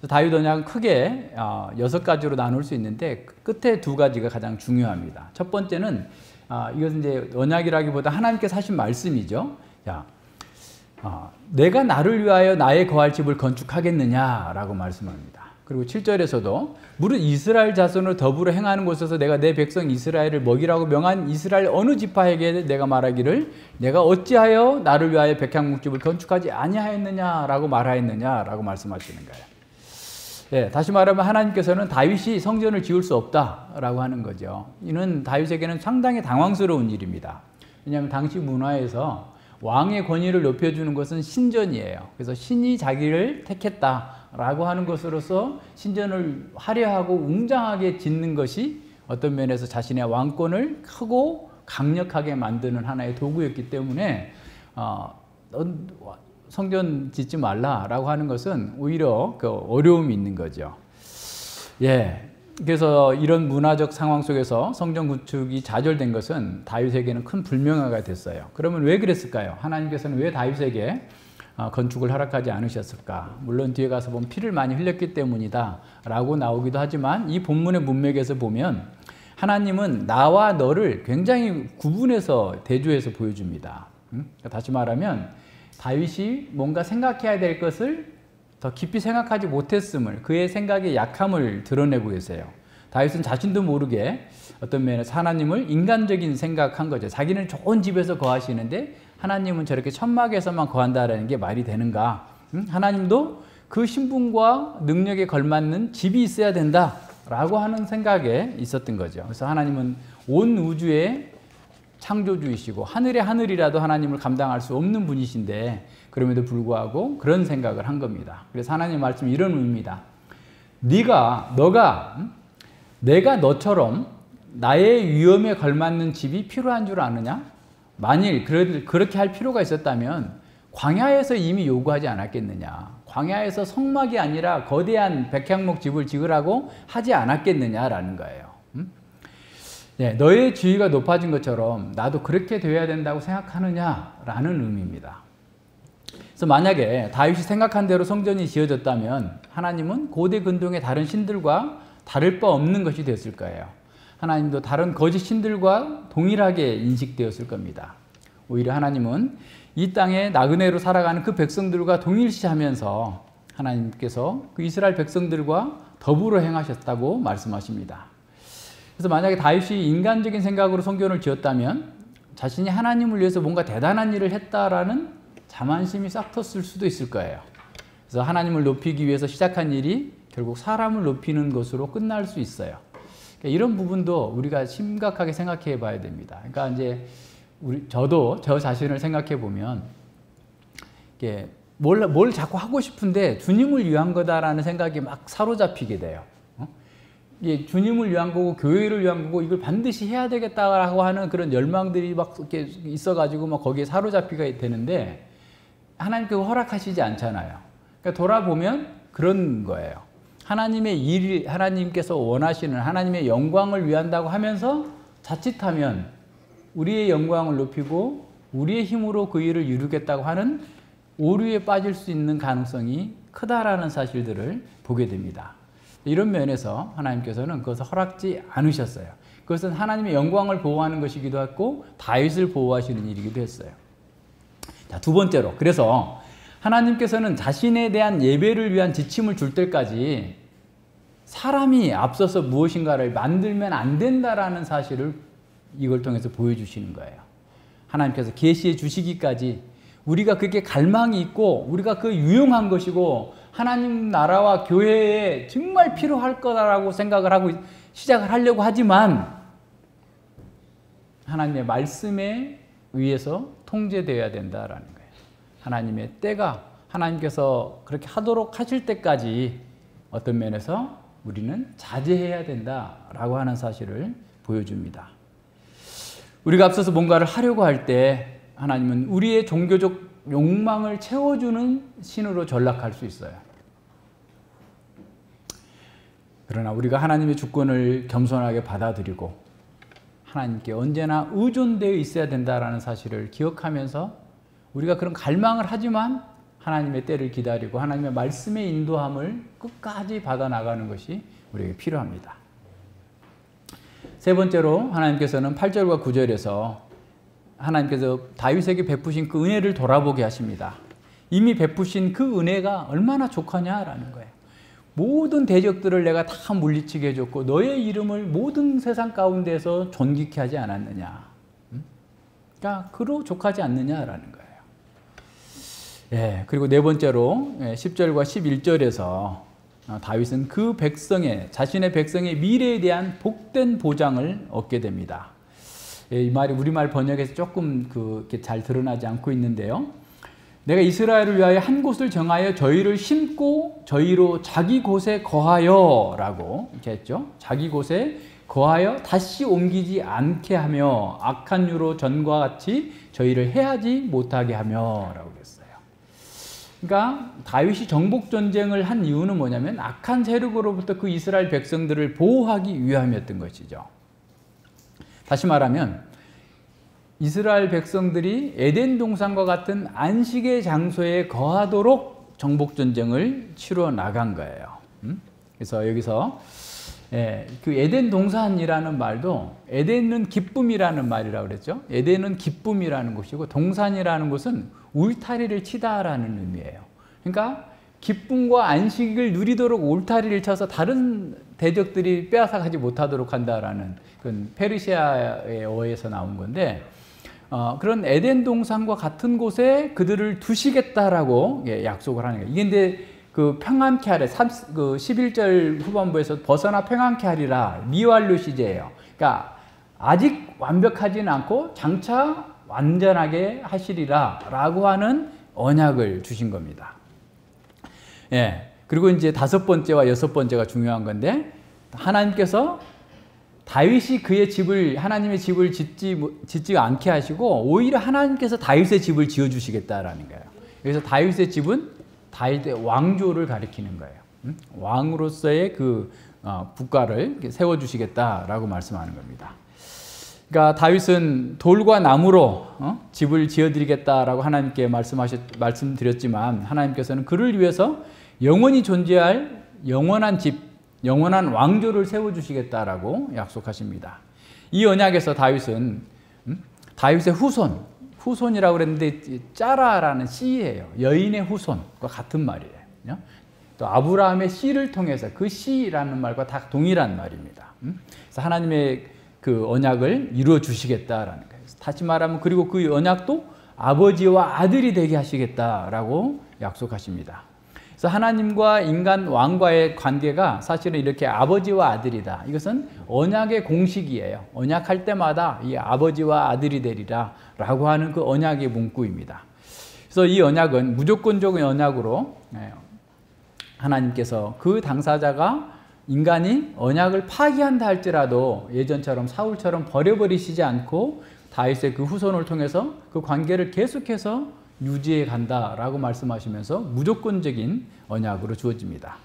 다윗 언약은 크게 6가지로 나눌 수 있는데 끝에 2가지가 가장 중요합니다. 첫 번째는 이것은 이제 언약이라기보다 하나님께서 하신 말씀이죠. 내가 나를 위하여 나의 거할 집을 건축하겠느냐라고 말씀합니다. 그리고 7절에서도 무릇 이스라엘 자손을 더불어 행하는 곳에서 내가 내 백성 이스라엘을 먹이라고 명한 이스라엘 어느 지파에게 내가 말하기를 내가 어찌하여 나를 위하여 백향목집을 건축하지 아니하였느냐라고 말하였느냐라고 말씀하시는 거예요. 다시 말하면 하나님께서는 다윗이 성전을 지을 수 없다라고 하는 거죠. 이는 다윗에게는 상당히 당황스러운 일입니다. 왜냐하면 당시 문화에서 왕의 권위를 높여주는 것은 신전이에요. 그래서 신이 자기를 택했다라고 하는 것으로서 신전을 화려하고 웅장하게 짓는 것이 어떤 면에서 자신의 왕권을 크고 강력하게 만드는 하나의 도구였기 때문에 성전 짓지 말라라고 하는 것은 오히려 그 어려움이 있는 거죠. 그래서 이런 문화적 상황 속에서 성전 구축이 좌절된 것은 다윗에게는 큰 불명예가 됐어요. 그러면 왜 그랬을까요? 하나님께서는 왜 다윗에게 건축을 허락하지 않으셨을까? 물론 뒤에 가서 보면 피를 많이 흘렸기 때문이다 라고 나오기도 하지만 이 본문의 문맥에서 보면 하나님은 나와 너를 굉장히 구분해서 대조해서 보여줍니다. 다시 말하면 다윗이 뭔가 생각해야 될 것을 더 깊이 생각하지 못했음을, 그의 생각의 약함을 드러내고 계세요. 다윗은 자신도 모르게 어떤 면에서 하나님을 인간적인 생각한 거죠. 자기는 좋은 집에서 거하시는데 하나님은 저렇게 천막에서만 거한다는 게 말이 되는가? 하나님도 그 신분과 능력에 걸맞는 집이 있어야 된다라고 하는 생각에 있었던 거죠. 그래서 하나님은 온 우주의 창조주이시고 하늘의 하늘이라도 하나님을 감당할 수 없는 분이신데 그럼에도 불구하고 그런 생각을 한 겁니다. 그래서 하나님 말씀이 이런 의미입니다. 내가 너처럼 나의 위엄에 걸맞는 집이 필요한 줄 아느냐? 만일 그렇게 할 필요가 있었다면 광야에서 이미 요구하지 않았겠느냐? 광야에서 성막이 아니라 거대한 백향목 집을 지으라고 하지 않았겠느냐라는 거예요. 너의 지위가 높아진 것처럼 나도 그렇게 되어야 된다고 생각하느냐라는 의미입니다. 그래서 만약에 다윗이 생각한 대로 성전이 지어졌다면 하나님은 고대 근동의 다른 신들과 다를 바 없는 것이 됐을 거예요. 하나님도 다른 거짓 신들과 동일하게 인식되었을 겁니다. 오히려 하나님은 이 땅에 나그네로 살아가는 그 백성들과 동일시하면서 하나님께서 그 이스라엘 백성들과 더불어 행하셨다고 말씀하십니다. 그래서 만약에 다윗이 인간적인 생각으로 성전을 지었다면 자신이 하나님을 위해서 뭔가 대단한 일을 했다라는 자만심이 싹 텄을 수도 있을 거예요. 그래서 하나님을 높이기 위해서 시작한 일이 결국 사람을 높이는 것으로 끝날 수 있어요. 그러니까 이런 부분도 우리가 심각하게 생각해 봐야 됩니다. 그러니까 이제 저도 저 자신을 생각해 보면 이게 뭘 자꾸 하고 싶은데 주님을 위한 거다라는 생각이 막 사로잡히게 돼요. 이게 주님을 위한 거고 교회를 위한 거고 이걸 반드시 해야 되겠다라고 하는 그런 열망들이 막 이렇게 있어가지고 막 거기에 사로잡히게 되는데 하나님께서 허락하시지 않잖아요. 그러니까 돌아보면 그런 거예요. 하나님의 일, 하나님께서 원하시는 하나님의 영광을 위한다고 하면서 자칫하면 우리의 영광을 높이고 우리의 힘으로 그 일을 이루겠다고 하는 오류에 빠질 수 있는 가능성이 크다라는 사실들을 보게 됩니다. 이런 면에서 하나님께서는 그것을 허락지 않으셨어요. 그것은 하나님의 영광을 보호하는 것이기도 했고 다윗을 보호하시는 일이기도 했어요. 자, 두 번째로, 그래서 하나님께서는 자신에 대한 예배를 위한 지침을 줄 때까지 사람이 앞서서 무엇인가를 만들면 안 된다라는 사실을 이걸 통해서 보여주시는 거예요. 하나님께서 계시해 주시기까지 우리가 그게 갈망이 있고 우리가 그 유용한 것이고 하나님 나라와 교회에 정말 필요할 거다라고 생각을 하고 시작을 하려고 하지만 하나님의 말씀에 의해서 통제되어야 된다라는 거예요. 하나님의 때가 하나님께서 그렇게 하도록 하실 때까지 어떤 면에서 우리는 자제해야 된다라고 하는 사실을 보여줍니다. 우리가 앞서서 뭔가를 하려고 할 때 하나님은 우리의 종교적 욕망을 채워주는 신으로 전락할 수 있어요. 그러나 우리가 하나님의 주권을 겸손하게 받아들이고 하나님께 언제나 의존되어 있어야 된다는 사실을 기억하면서 우리가 그런 갈망을 하지만 하나님의 때를 기다리고 하나님의 말씀의 인도함을 끝까지 받아나가는 것이 우리에게 필요합니다. 세 번째로 하나님께서는 8절과 9절에서 하나님께서 다윗에게 베푸신 그 은혜를 돌아보게 하십니다. 이미 베푸신 그 은혜가 얼마나 족하냐라는 거예요. 모든 대적들을 내가 다 물리치게 해줬고 너의 이름을 모든 세상 가운데서 존귀케 하지 않았느냐. 그러니까 그로 족하지 않느냐라는 거예요. 예, 그리고 네 번째로 10절과 11절에서 다윗은 그 백성의 자신의 백성의 미래에 대한 복된 보장을 얻게 됩니다. 이 말이 우리말 번역에서 조금 그렇게 잘 드러나지 않고 있는데요. 내가 이스라엘을 위하여 한 곳을 정하여 저희를 심고 저희로 자기 곳에 거하여 라고 이렇게 했죠. 자기 곳에 거하여 다시 옮기지 않게 하며 악한 유로 전과 같이 저희를 해하지 못하게 하며 라고 했어요. 그러니까 다윗이 정복전쟁을 한 이유는 뭐냐면 악한 세력으로부터 그 이스라엘 백성들을 보호하기 위함이었던 것이죠. 다시 말하면 이스라엘 백성들이 에덴 동산과 같은 안식의 장소에 거하도록 정복전쟁을 치러 나간 거예요. 그래서 여기서 그 에덴 동산이라는 말도 에덴은 기쁨이라는 말이라고 그랬죠. 에덴은 기쁨이라는 곳이고 동산이라는 곳은 울타리를 치다라는 의미예요. 그러니까 기쁨과 안식을 누리도록 울타리를 쳐서 다른 대적들이 빼앗아가지 못하도록 한다라는 그런 페르시아의 어에서 나온 건데 그런 에덴 동산과 같은 곳에 그들을 두시겠다라고 약속을 하는 거예요. 이게 근데 그 평안케 하래, 그 11절 후반부에서 벗어나 평안케 하리라 미완료 시제예요. 그러니까 아직 완벽하지는 않고 장차 완전하게 하시리라 라고 하는 언약을 주신 겁니다. 예. 그리고 이제 다섯 번째와 여섯 번째가 중요한 건데 하나님께서 다윗이 그의 집을 하나님의 집을 짓지 않게 하시고 오히려 하나님께서 다윗의 집을 지어 주시겠다라는 거예요. 그래서 다윗의 집은 다윗의 왕조를 가리키는 거예요. 왕으로서의 그 국가를 세워 주시겠다라고 말씀하는 겁니다. 그러니까 다윗은 돌과 나무로 집을 지어 드리겠다라고 하나님께 말씀드렸지만 하나님께서는 그를 위해서 영원히 존재할 영원한 집, 영원한 왕조를 세워주시겠다라고 약속하십니다. 이 언약에서 다윗은 다윗의 후손이라고 그랬는데 짜라라는 씨예요. 여인의 후손과 같은 말이에요. 또 아브라함의 씨를 통해서 그 씨라는 말과 다 동일한 말입니다. 그래서 하나님의 그 언약을 이루어 주시겠다라는 거예요. 다시 말하면 그리고 그 언약도 아버지와 아들이 되게 하시겠다라고 약속하십니다. 그래서 하나님과 인간 왕과의 관계가 사실은 이렇게 아버지와 아들이다. 이것은 언약의 공식이에요. 언약할 때마다 이 아버지와 아들이 되리라 라고 하는 그 언약의 문구입니다. 그래서 이 언약은 무조건적인 언약으로 하나님께서 그 당사자가 인간이 언약을 파기한다 할지라도 예전처럼 사울처럼 버려버리시지 않고 다윗의 그 후손을 통해서 그 관계를 계속해서 유지해 간다라고 말씀하시면서 무조건적인 언약으로 주어집니다.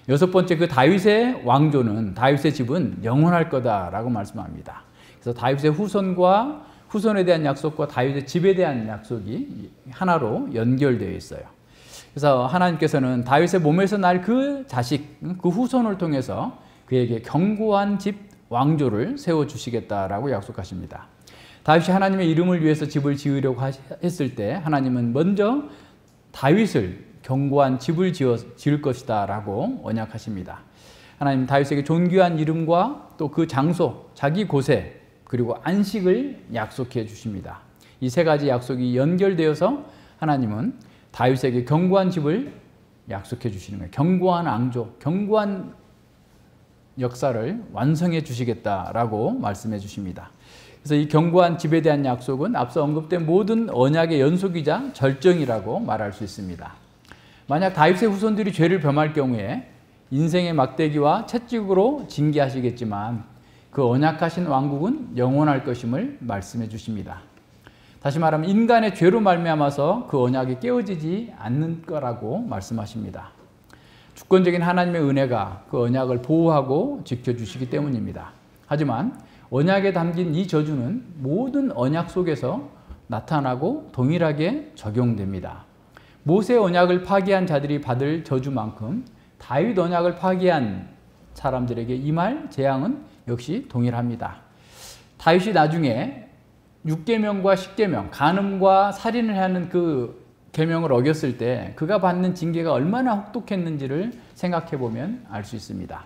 여섯 번째, 그 다윗의 왕조는, 다윗의 집은 영원할 거다라고 말씀합니다. 그래서 다윗의 후손에 대한 약속과 다윗의 집에 대한 약속이 하나로 연결되어 있어요. 그래서 하나님께서는 다윗의 몸에서 날 그 자식, 그 후손을 통해서 그에게 견고한 집 왕조를 세워주시겠다라고 약속하십니다. 다윗이 하나님의 이름을 위해서 집을 지으려고 했을 때 하나님은 먼저 다윗을 견고한 집을 지을 것이다 라고 언약하십니다. 하나님 다윗에게 존귀한 이름과 또 그 장소, 자기 곳에 그리고 안식을 약속해 주십니다. 이 세 가지 약속이 연결되어서 하나님은 다윗에게 견고한 집을 약속해 주시는 거예요. 견고한 왕조, 견고한 역사를 완성해 주시겠다라고 말씀해 주십니다. 그래서 이 견고한 집에 대한 약속은 앞서 언급된 모든 언약의 연속이자 절정이라고 말할 수 있습니다. 만약 다윗의 후손들이 죄를 범할 경우에 인생의 막대기와 채찍으로 징계하시겠지만 그 언약하신 왕국은 영원할 것임을 말씀해 주십니다. 다시 말하면 인간의 죄로 말미암아서 그 언약이 깨어지지 않는 거라고 말씀하십니다. 주권적인 하나님의 은혜가 그 언약을 보호하고 지켜주시기 때문입니다. 하지만 언약에 담긴 이 저주는 모든 언약 속에서 나타나고 동일하게 적용됩니다. 모세 언약을 파기한 자들이 받을 저주만큼 다윗 언약을 파기한 사람들에게 임할 재앙은 역시 동일합니다. 다윗이 나중에 6계명과 10계명, 간음과 살인을 하는 그 계명을 어겼을 때 그가 받는 징계가 얼마나 혹독했는지를 생각해 보면 알 수 있습니다.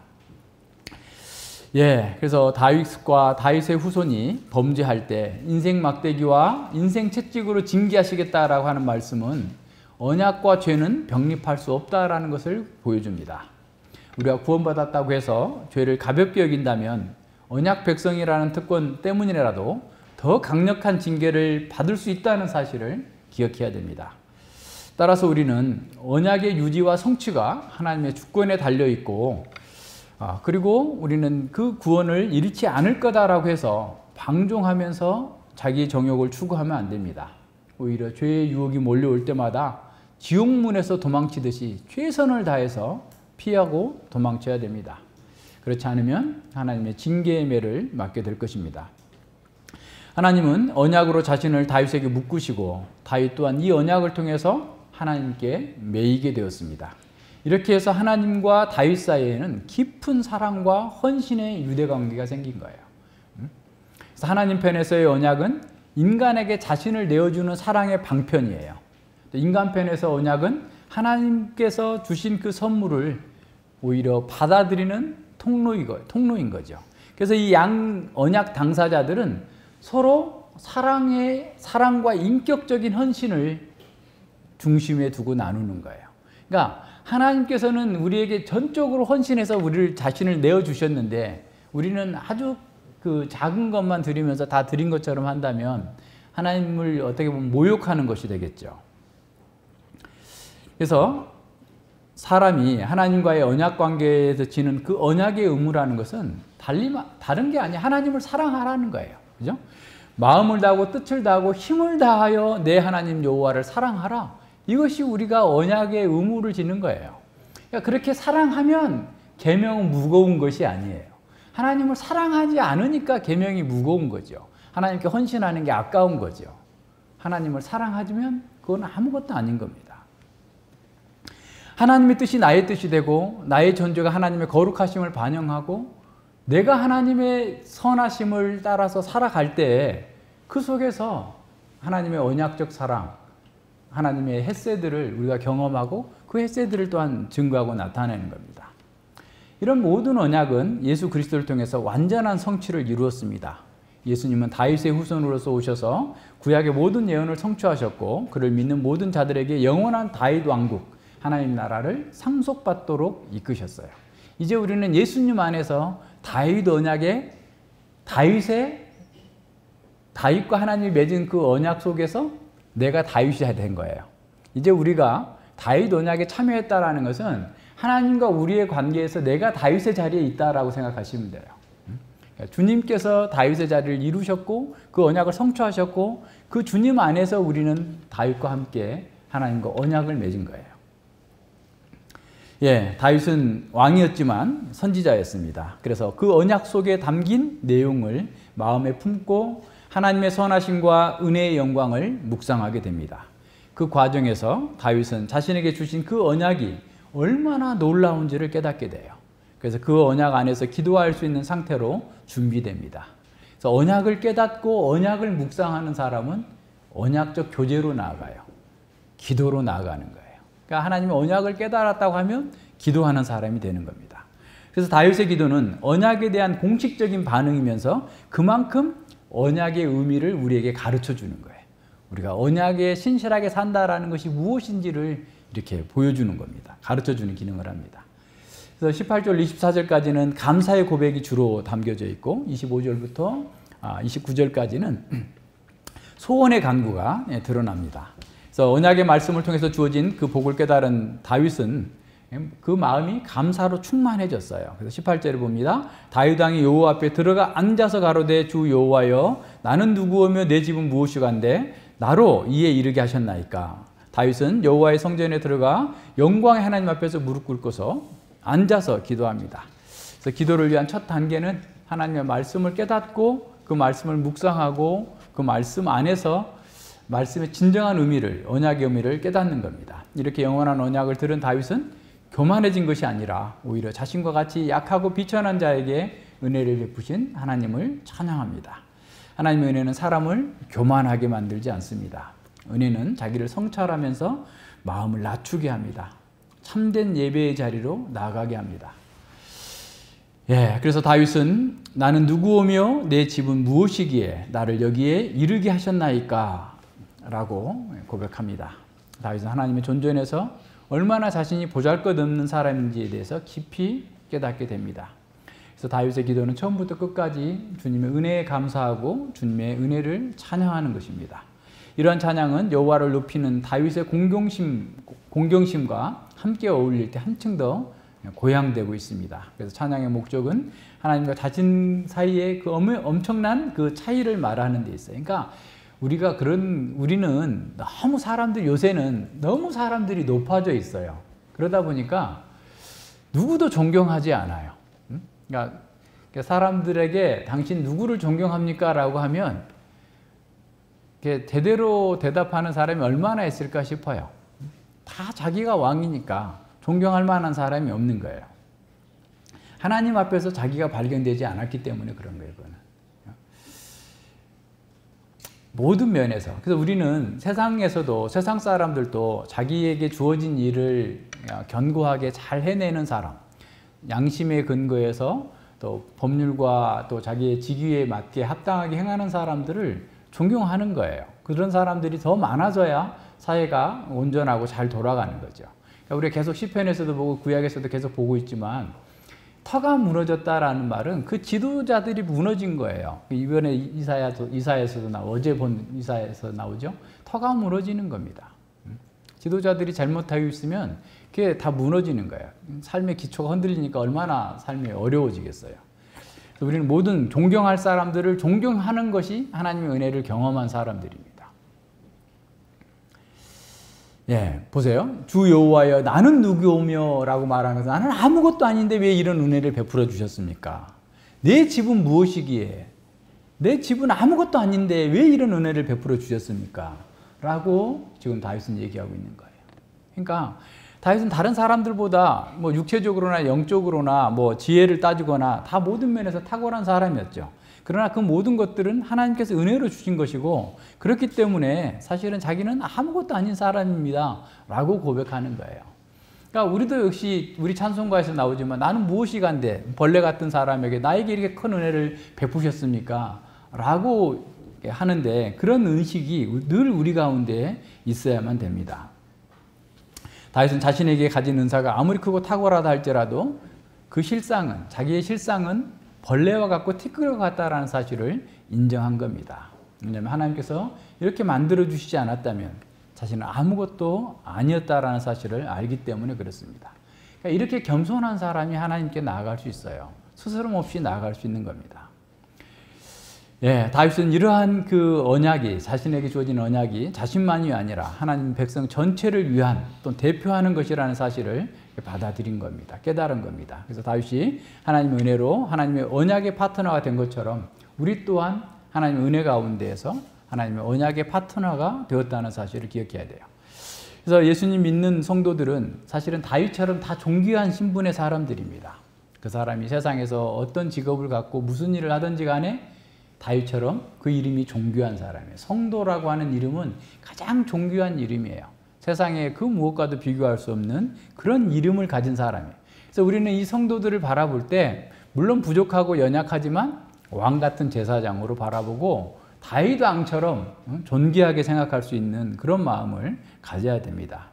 그래서 다윗과 다윗의 후손이 범죄할 때 인생 막대기와 인생 채찍으로 징계하시겠다라고 하는 말씀은 언약과 죄는 병립할 수 없다라는 것을 보여줍니다. 우리가 구원받았다고 해서 죄를 가볍게 여긴다면 언약 백성이라는 특권 때문이라도 더 강력한 징계를 받을 수 있다는 사실을 기억해야 됩니다. 따라서 우리는 언약의 유지와 성취가 하나님의 주권에 달려있고 그리고 우리는 그 구원을 잃지 않을 거다라고 해서 방종하면서 자기의 정욕을 추구하면 안 됩니다. 오히려 죄의 유혹이 몰려올 때마다 지옥문에서 도망치듯이 최선을 다해서 피하고 도망쳐야 됩니다. 그렇지 않으면 하나님의 징계의 매를 맞게 될 것입니다. 하나님은 언약으로 자신을 다윗에게 묶으시고 다윗 또한 이 언약을 통해서 하나님께 매이게 되었습니다. 이렇게 해서 하나님과 다윗 사이에는 깊은 사랑과 헌신의 유대관계가 생긴 거예요. 그래서 하나님 편에서의 언약은 인간에게 자신을 내어주는 사랑의 방편이에요. 인간 편에서 언약은 하나님께서 주신 그 선물을 오히려 받아들이는 통로인 거죠. 그래서 이 양 언약 당사자들은 서로 사랑과 인격적인 헌신을 중심에 두고 나누는 거예요. 그러니까 하나님께서는 우리에게 전적으로 헌신해서 우리를 자신을 내어주셨는데 우리는 아주 그 작은 것만 드리면서 다 드린 것처럼 한다면 하나님을 어떻게 보면 모욕하는 것이 되겠죠. 그래서 사람이 하나님과의 언약 관계에서 지는 그 언약의 의무라는 것은 다른 게 아니라 하나님을 사랑하라는 거예요. 그죠? 마음을 다하고 뜻을 다하고 힘을 다하여 내 하나님 여호와를 사랑하라. 이것이 우리가 언약의 의무를 지는 거예요. 그러니까 그렇게 사랑하면 계명은 무거운 것이 아니에요. 하나님을 사랑하지 않으니까 계명이 무거운 거죠. 하나님께 헌신하는 게 아까운 거죠. 하나님을 사랑하면 그건 아무것도 아닌 겁니다. 하나님의 뜻이 나의 뜻이 되고 나의 존재가 하나님의 거룩하심을 반영하고 내가 하나님의 선하심을 따라서 살아갈 때 그 속에서 하나님의 언약적 사랑, 하나님의 헤세드를 우리가 경험하고 그 헤세드를 또한 증거하고 나타내는 겁니다. 이런 모든 언약은 예수 그리스도를 통해서 완전한 성취를 이루었습니다. 예수님은 다윗의 후손으로서 오셔서 구약의 모든 예언을 성취하셨고 그를 믿는 모든 자들에게 영원한 다윗 왕국, 하나님 나라를 상속받도록 이끄셨어요. 이제 우리는 예수님 안에서 다윗 언약의 다윗과 하나님이 맺은 그 언약 속에서 내가 다윗이 된 거예요. 이제 우리가 다윗 언약에 참여했다라는 것은 하나님과 우리의 관계에서 내가 다윗의 자리에 있다라고 생각하시면 돼요. 주님께서 다윗의 자리를 이루셨고 그 언약을 성취하셨고 그 주님 안에서 우리는 다윗과 함께 하나님과 언약을 맺은 거예요. 예, 다윗은 왕이었지만 선지자였습니다. 그래서 그 언약 속에 담긴 내용을 마음에 품고 하나님의 선하심과 은혜의 영광을 묵상하게 됩니다. 그 과정에서 다윗은 자신에게 주신 그 언약이 얼마나 놀라운지를 깨닫게 돼요. 그래서 그 언약 안에서 기도할 수 있는 상태로 준비됩니다. 그래서 언약을 깨닫고 언약을 묵상하는 사람은 언약적 교제로 나아가요. 기도로 나아가는 거예요. 그러니까 하나님의 언약을 깨달았다고 하면 기도하는 사람이 되는 겁니다. 그래서 다윗의 기도는 언약에 대한 공식적인 반응이면서 그만큼 언약의 의미를 우리에게 가르쳐 주는 거예요. 우리가 언약에 신실하게 산다라는 것이 무엇인지를 이렇게 보여주는 겁니다. 가르쳐 주는 기능을 합니다. 그래서 18절, 24절까지는 감사의 고백이 주로 담겨져 있고 25절부터 29절까지는 소원의 간구가 드러납니다. 그래서 언약의 말씀을 통해서 주어진 그 복을 깨달은 다윗은 그 마음이 감사로 충만해졌어요. 그래서 18절을 봅니다. 다윗 왕이 여호와 앞에 들어가 앉아서 가로되 주 여호와여 나는 누구오며 내 집은 무엇이간데 나로 이에 이르게 하셨나이까. 다윗은 여호와의 성전에 들어가 영광의 하나님 앞에서 무릎 꿇고서 앉아서 기도합니다. 그래서 기도를 위한 첫 단계는 하나님의 말씀을 깨닫고 그 말씀을 묵상하고 그 말씀 안에서 말씀의 진정한 의미를, 언약의 의미를 깨닫는 겁니다. 이렇게 영원한 언약을 들은 다윗은 교만해진 것이 아니라 오히려 자신과 같이 약하고 비천한 자에게 은혜를 베푸신 하나님을 찬양합니다. 하나님의 은혜는 사람을 교만하게 만들지 않습니다. 은혜는 자기를 성찰하면서 마음을 낮추게 합니다. 참된 예배의 자리로 나아가게 합니다. 예, 그래서 다윗은 나는 누구오며 내 집은 무엇이기에 나를 여기에 이르게 하셨나이까 라고 고백합니다. 다윗은 하나님의 존전에서 얼마나 자신이 보잘것없는 사람인지에 대해서 깊이 깨닫게 됩니다. 그래서 다윗의 기도는 처음부터 끝까지 주님의 은혜에 감사하고 주님의 은혜를 찬양하는 것입니다. 이러한 찬양은 여호와를 높이는 다윗의 공경심과 함께 어울릴 때 한층 더 고양되고 있습니다. 그래서 찬양의 목적은 하나님과 자신 사이의 그 엄청난 그 차이를 말하는 데 있어요. 그러니까 우리는 너무 요새는 너무 사람들이 높아져 있어요. 그러다 보니까 누구도 존경하지 않아요. 그러니까 사람들에게 당신 누구를 존경합니까? 라고 하면 제대로 대답하는 사람이 얼마나 있을까 싶어요. 다 자기가 왕이니까 존경할 만한 사람이 없는 거예요. 하나님 앞에서 자기가 발견되지 않았기 때문에 그런 거예요. 그거는. 모든 면에서. 그래서 우리는 세상에서도 세상 사람들도 자기에게 주어진 일을 견고하게 잘 해내는 사람, 양심의 근거에서 또 법률과 또 자기의 직위에 맞게 합당하게 행하는 사람들을 존경하는 거예요. 그런 사람들이 더 많아져야 사회가 온전하고 잘 돌아가는 거죠. 그러니까 우리가 계속 시편에서도 보고 구약에서도 계속 보고 있지만 터가 무너졌다라는 말은 그 지도자들이 무너진 거예요. 이번에 이사야에서도 어제 본 이사야에서 나오죠. 터가 무너지는 겁니다. 지도자들이 잘못하고 있으면 그게 다 무너지는 거예요. 삶의 기초가 흔들리니까 얼마나 삶이 어려워지겠어요. 우리는 모든 존경할 사람들을 존경하는 것이 하나님의 은혜를 경험한 사람들입니다. 예, 보세요. 주 여호와여 나는 누구오며 라고 말하는 것은 나는 아무것도 아닌데 왜 이런 은혜를 베풀어 주셨습니까? 내 집은 무엇이기에? 내 집은 아무것도 아닌데 왜 이런 은혜를 베풀어 주셨습니까? 라고 지금 다윗은 얘기하고 있는 거예요. 그러니까 다윗은 다른 사람들보다 뭐 육체적으로나 영적으로나 뭐 지혜를 따지거나 다 모든 면에서 탁월한 사람이었죠. 그러나 그 모든 것들은 하나님께서 은혜로 주신 것이고, 그렇기 때문에 사실은 자기는 아무것도 아닌 사람입니다 라고 고백하는 거예요. 그러니까 우리도 역시 우리 찬송가에서 나오지만 나는 무엇이 간데 벌레 같은 사람에게 나에게 이렇게 큰 은혜를 베푸셨습니까? 라고 하는데, 그런 의식이 늘 우리 가운데 있어야만 됩니다. 다윗은 자신에게 가진 은사가 아무리 크고 탁월하다 할지라도 그 실상은, 자기의 실상은 벌레와 같고 티끌과 같다라는 사실을 인정한 겁니다. 왜냐하면 하나님께서 이렇게 만들어 주시지 않았다면 자신은 아무것도 아니었다라는 사실을 알기 때문에 그렇습니다. 그러니까 이렇게 겸손한 사람이 하나님께 나아갈 수 있어요. 스스럼 없이 나아갈 수 있는 겁니다. 예, 다윗은 이러한 그 언약이, 자신에게 주어진 언약이 자신만이 아니라 하나님 백성 전체를 위한 또 대표하는 것이라는 사실을 받아들인 겁니다. 깨달은 겁니다. 그래서 다윗이 하나님의 은혜로 하나님의 언약의 파트너가 된 것처럼 우리 또한 하나님의 은혜 가운데에서 하나님의 언약의 파트너가 되었다는 사실을 기억해야 돼요. 그래서 예수님 믿는 성도들은 사실은 다윗처럼 다 존귀한 신분의 사람들입니다. 그 사람이 세상에서 어떤 직업을 갖고 무슨 일을 하든지 간에 다윗처럼 그 이름이 존귀한 사람이에요. 성도라고 하는 이름은 가장 존귀한 이름이에요. 세상에 그 무엇과도 비교할 수 없는 그런 이름을 가진 사람이에요. 그래서 우리는 이 성도들을 바라볼 때 물론 부족하고 연약하지만 왕 같은 제사장으로 바라보고 다윗 왕처럼 존귀하게 생각할 수 있는 그런 마음을 가져야 됩니다.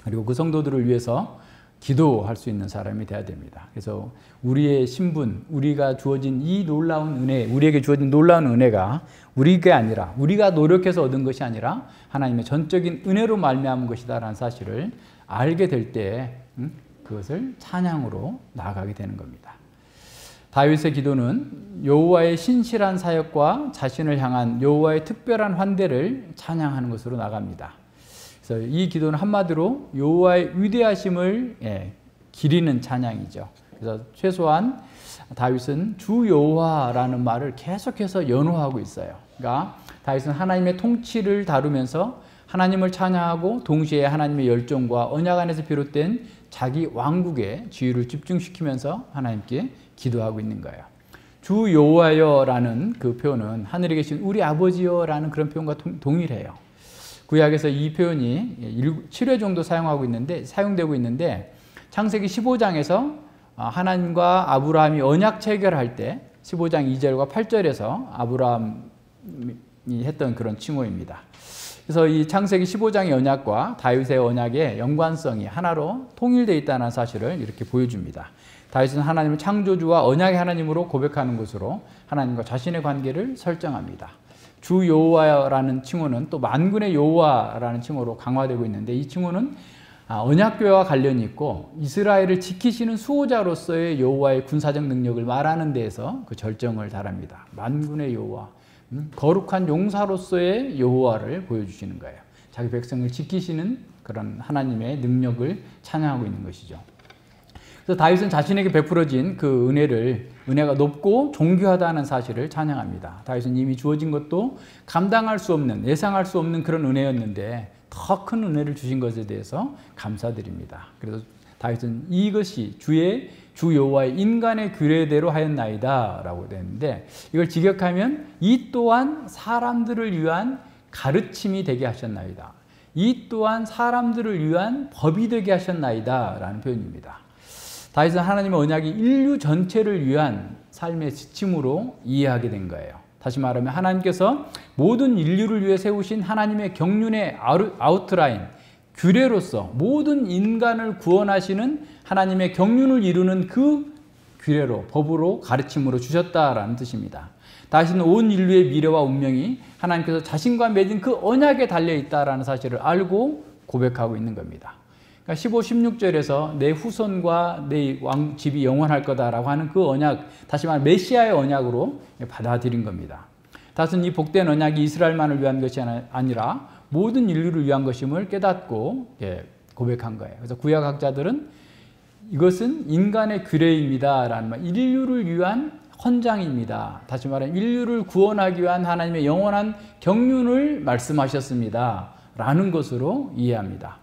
그리고 그 성도들을 위해서 기도할 수 있는 사람이 되어야 됩니다. 그래서 우리의 신분, 우리가 주어진 이 놀라운 은혜, 우리에게 주어진 놀라운 은혜가 우리가 아니라, 우리가 노력해서 얻은 것이 아니라 하나님의 전적인 은혜로 말미암은 것이다라는 사실을 알게 될 때 그것을 찬양으로 나아가게 되는 겁니다. 다윗의 기도는 여호와의 신실한 사역과 자신을 향한 여호와의 특별한 환대를 찬양하는 것으로 나갑니다. 그래서 이 기도는 한마디로 여호와의 위대하심을 기리는 찬양이죠. 그래서 최소한 다윗은 주 여호와라는 말을 계속해서 연호하고 있어요. 그러니까 다윗은 하나님의 통치를 다루면서 하나님을 찬양하고 동시에 하나님의 열정과 언약 안에서 비롯된 자기 왕국의 지위를 집중시키면서 하나님께 기도하고 있는 거예요. 주 여호와여라는 그 표현은 하늘에 계신 우리 아버지여라는 그런 표현과 동일해요. 구약에서 이 표현이 7회 정도 사용되고 있는데 창세기 15장에서 하나님과 아브라함이 언약 체결할 때 15장 2절과 8절에서 아브라함이 했던 그런 칭호입니다. 그래서 이 창세기 15장의 언약과 다윗의 언약의 연관성이 하나로 통일되어 있다는 사실을 이렇게 보여줍니다. 다윗은 하나님을 창조주와 언약의 하나님으로 고백하는 것으로 하나님과 자신의 관계를 설정합니다. 주 여호와라는 칭호는 또 만군의 여호와라는 칭호로 강화되고 있는데, 이 칭호는 언약궤와 관련이 있고 이스라엘을 지키시는 수호자로서의 여호와의 군사적 능력을 말하는 데에서 그 절정을 달합니다. 만군의 여호와, 거룩한 용사로서의 여호와를 보여주시는 거예요. 자기 백성을 지키시는 그런 하나님의 능력을 찬양하고 있는 것이죠. 그래서 다윗은 자신에게 베풀어진 그 은혜가 높고 존귀하다는 사실을 찬양합니다. 다윗은 이미 주어진 것도 감당할 수 없는, 예상할 수 없는 그런 은혜였는데 더 큰 은혜를 주신 것에 대해서 감사드립니다. 그래서 다윗은 이것이 주 여호와의 인간의 규례대로 하였나이다 라고 되는데, 이걸 직역하면 이 또한 사람들을 위한 가르침이 되게 하셨나이다, 이 또한 사람들을 위한 법이 되게 하셨나이다 라는 표현입니다. 다윗은 하나님의 언약이 인류 전체를 위한 삶의 지침으로 이해하게 된 거예요. 다시 말하면 하나님께서 모든 인류를 위해 세우신 하나님의 경륜의 아웃라인, 규례로서 모든 인간을 구원하시는 하나님의 경륜을 이루는 그 규례로, 법으로, 가르침으로 주셨다라는 뜻입니다. 다윗은 온 인류의 미래와 운명이 하나님께서 자신과 맺은 그 언약에 달려있다라는 사실을 알고 고백하고 있는 겁니다. 그러니까 15, 16절에서 내 후손과 내 왕집이 영원할 거다라고 하는 그 언약, 다시 말하면 메시아의 언약으로 받아들인 겁니다. 다윗은 이 복된 언약이 이스라엘만을 위한 것이 아니라 모든 인류를 위한 것임을 깨닫고 고백한 거예요. 그래서 구약학자들은 이것은 인간의 규례입니다 라는 말, 인류를 위한 헌장입니다. 다시 말하면 인류를 구원하기 위한 하나님의 영원한 경륜을 말씀하셨습니다 라는 것으로 이해합니다.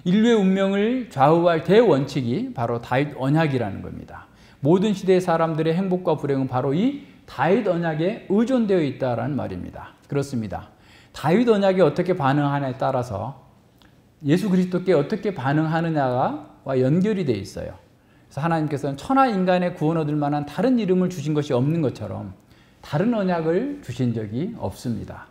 인류의 운명을 좌우할 대원칙이 바로 다윗 언약이라는 겁니다. 모든 시대의 사람들의 행복과 불행은 바로 이 다윗 언약에 의존되어 있다는 말입니다. 그렇습니다. 다윗 언약에 어떻게 반응하냐에 따라서 예수 그리스도께 어떻게 반응하느냐와 연결이 되어 있어요. 그래서 하나님께서는 천하 인간의 구원 얻을 만한 다른 이름을 주신 것이 없는 것처럼 다른 언약을 주신 적이 없습니다.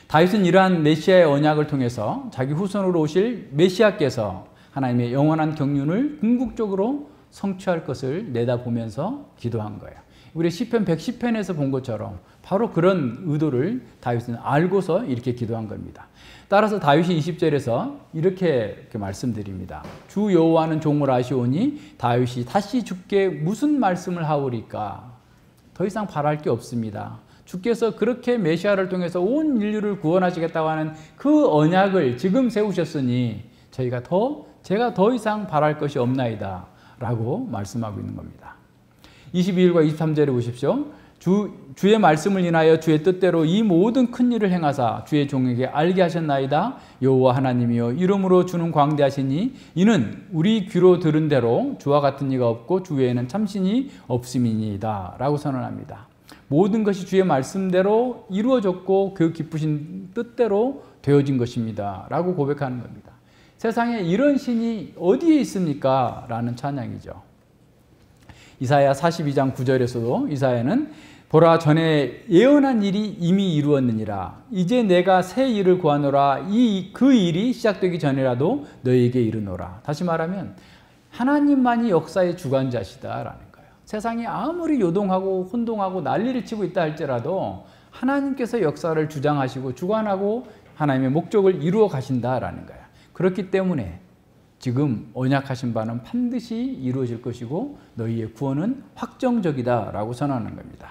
다윗은 이러한 메시아의 언약을 통해서 자기 후손으로 오실 메시아께서 하나님의 영원한 경륜을 궁극적으로 성취할 것을 내다보면서 기도한 거예요. 우리 시편 110편에서 본 것처럼 바로 그런 의도를 다윗은 알고서 이렇게 기도한 겁니다. 따라서 다윗이 20절에서 이렇게 말씀드립니다. 주 여호와는 종을 아시오니 다윗이 다시 주께 무슨 말씀을 하오리까? 더 이상 바랄 게 없습니다. 주께서 그렇게 메시아를 통해서 온 인류를 구원하시겠다고 하는 그 언약을 지금 세우셨으니 제가 더 이상 바랄 것이 없나이다 라고 말씀하고 있는 겁니다. 22절과 23절에 보십시오. 주의 말씀을 인하여 주의 뜻대로 이 모든 큰 일을 행하사 주의 종에게 알게 하셨나이다. 여호와 하나님이여 이름으로 주는 광대하시니 이는 우리 귀로 들은 대로 주와 같은 이가 없고 주 외에는 참신이 없음이니이다 라고 선언합니다. 모든 것이 주의 말씀대로 이루어졌고 그 기쁘신 뜻대로 되어진 것입니다 라고 고백하는 겁니다. 세상에 이런 신이 어디에 있습니까? 라는 찬양이죠. 이사야 42장 9절에서도 이사야는 보라 전에 예언한 일이 이미 이루었느니라. 이제 내가 새 일을 구하노라. 그 일이 시작되기 전이라도 너에게 이르노라. 다시 말하면 하나님만이 역사의 주관자시다라는 거예요. 세상이 아무리 요동하고 혼동하고 난리를 치고 있다 할지라도 하나님께서 역사를 주장하시고 주관하고 하나님의 목적을 이루어 가신다라는 거예요. 그렇기 때문에 지금 언약하신 바는 반드시 이루어질 것이고 너희의 구원은 확정적이다라고 선언하는 겁니다.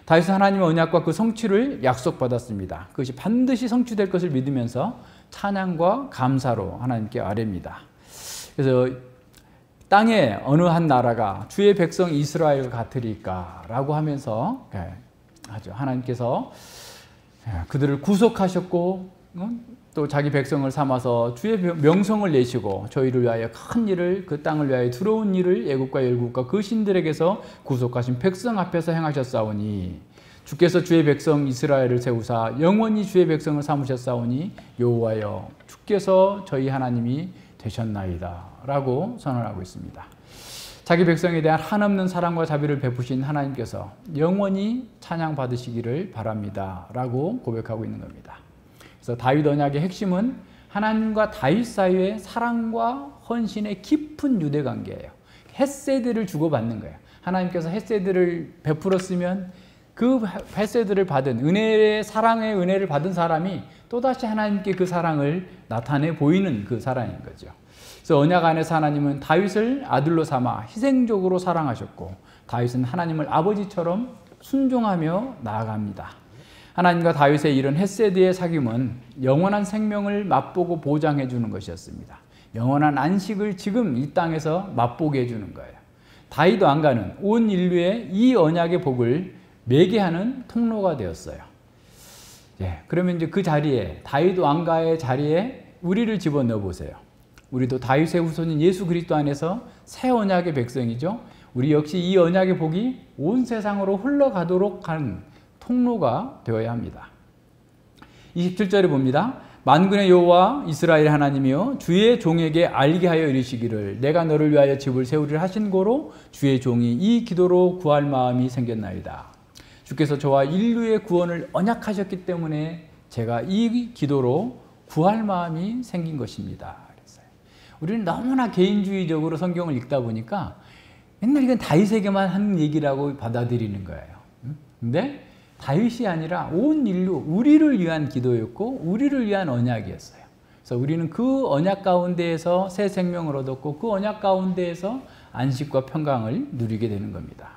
다윗은 하나님의 언약과 그 성취를 약속받았습니다. 그것이 반드시 성취될 것을 믿으면서 찬양과 감사로 하나님께 아뢰입니다. 그래서 땅에 어느 한 나라가 주의 백성 이스라엘 같으리까 라고 하면서 하나님께서 그들을 구속하셨고 또 자기 백성을 삼아서 주의 명성을 내시고 저희를 위하여 큰 일을 그 땅을 위하여 들어온 일을 애국과 열국과 그 신들에게서 구속하신 백성 앞에서 행하셨사오니 주께서 주의 백성 이스라엘을 세우사 영원히 주의 백성을 삼으셨사오니 여호와여 주께서 저희 하나님이 되셨나이다 라고 선언하고 있습니다. 자기 백성에 대한 한없는 사랑과 자비를 베푸신 하나님께서 영원히 찬양받으시기를 바랍니다 라고 고백하고 있는 겁니다. 그래서 다윗 언약의 핵심은 하나님과 다윗 사이의 사랑과 헌신의 깊은 유대관계예요. 헤세드를 주고받는 거예요. 하나님께서 헤세드를 베풀었으면 그 헤세드를 받은 은혜의 사랑의 은혜를 받은 사람이 또다시 하나님께 그 사랑을 나타내 보이는 그 사랑인 거죠. 그래서 언약 안에서 하나님은 다윗을 아들로 삼아 희생적으로 사랑하셨고 다윗은 하나님을 아버지처럼 순종하며 나아갑니다. 하나님과 다윗의 이런 헤세드의 사귐은 영원한 생명을 맛보고 보장해 주는 것이었습니다. 영원한 안식을 지금 이 땅에서 맛보게 해주는 거예요. 다윗 왕가는 온 인류의 이 언약의 복을 매개하는 통로가 되었어요. 그러면 이제 그 자리에 다윗 왕가의 자리에 우리를 집어넣어 보세요. 우리도 다윗의 후손인 예수 그리스도 안에서 새 언약의 백성이죠. 우리 역시 이 언약의 복이 온 세상으로 흘러가도록 하는 통로가 되어야 합니다. 27절에 봅니다. 만군의 여호와 이스라엘 하나님이여 주의 종에게 알게 하여 이르시기를 내가 너를 위하여 집을 세우리라 하신 고로 주의 종이 이 기도로 구할 마음이 생겼나이다. 주께서 저와 인류의 구원을 언약하셨기 때문에 제가 이 기도로 구할 마음이 생긴 것입니다. 그랬어요. 우리는 너무나 개인주의적으로 성경을 읽다 보니까 맨날 이건 다윗에게만 하는 얘기라고 받아들이는 거예요. 근데 다윗이 아니라 온 인류, 우리를 위한 기도였고 우리를 위한 언약이었어요. 그래서 우리는 그 언약 가운데에서 새 생명을 얻었고 그 언약 가운데에서 안식과 평강을 누리게 되는 겁니다.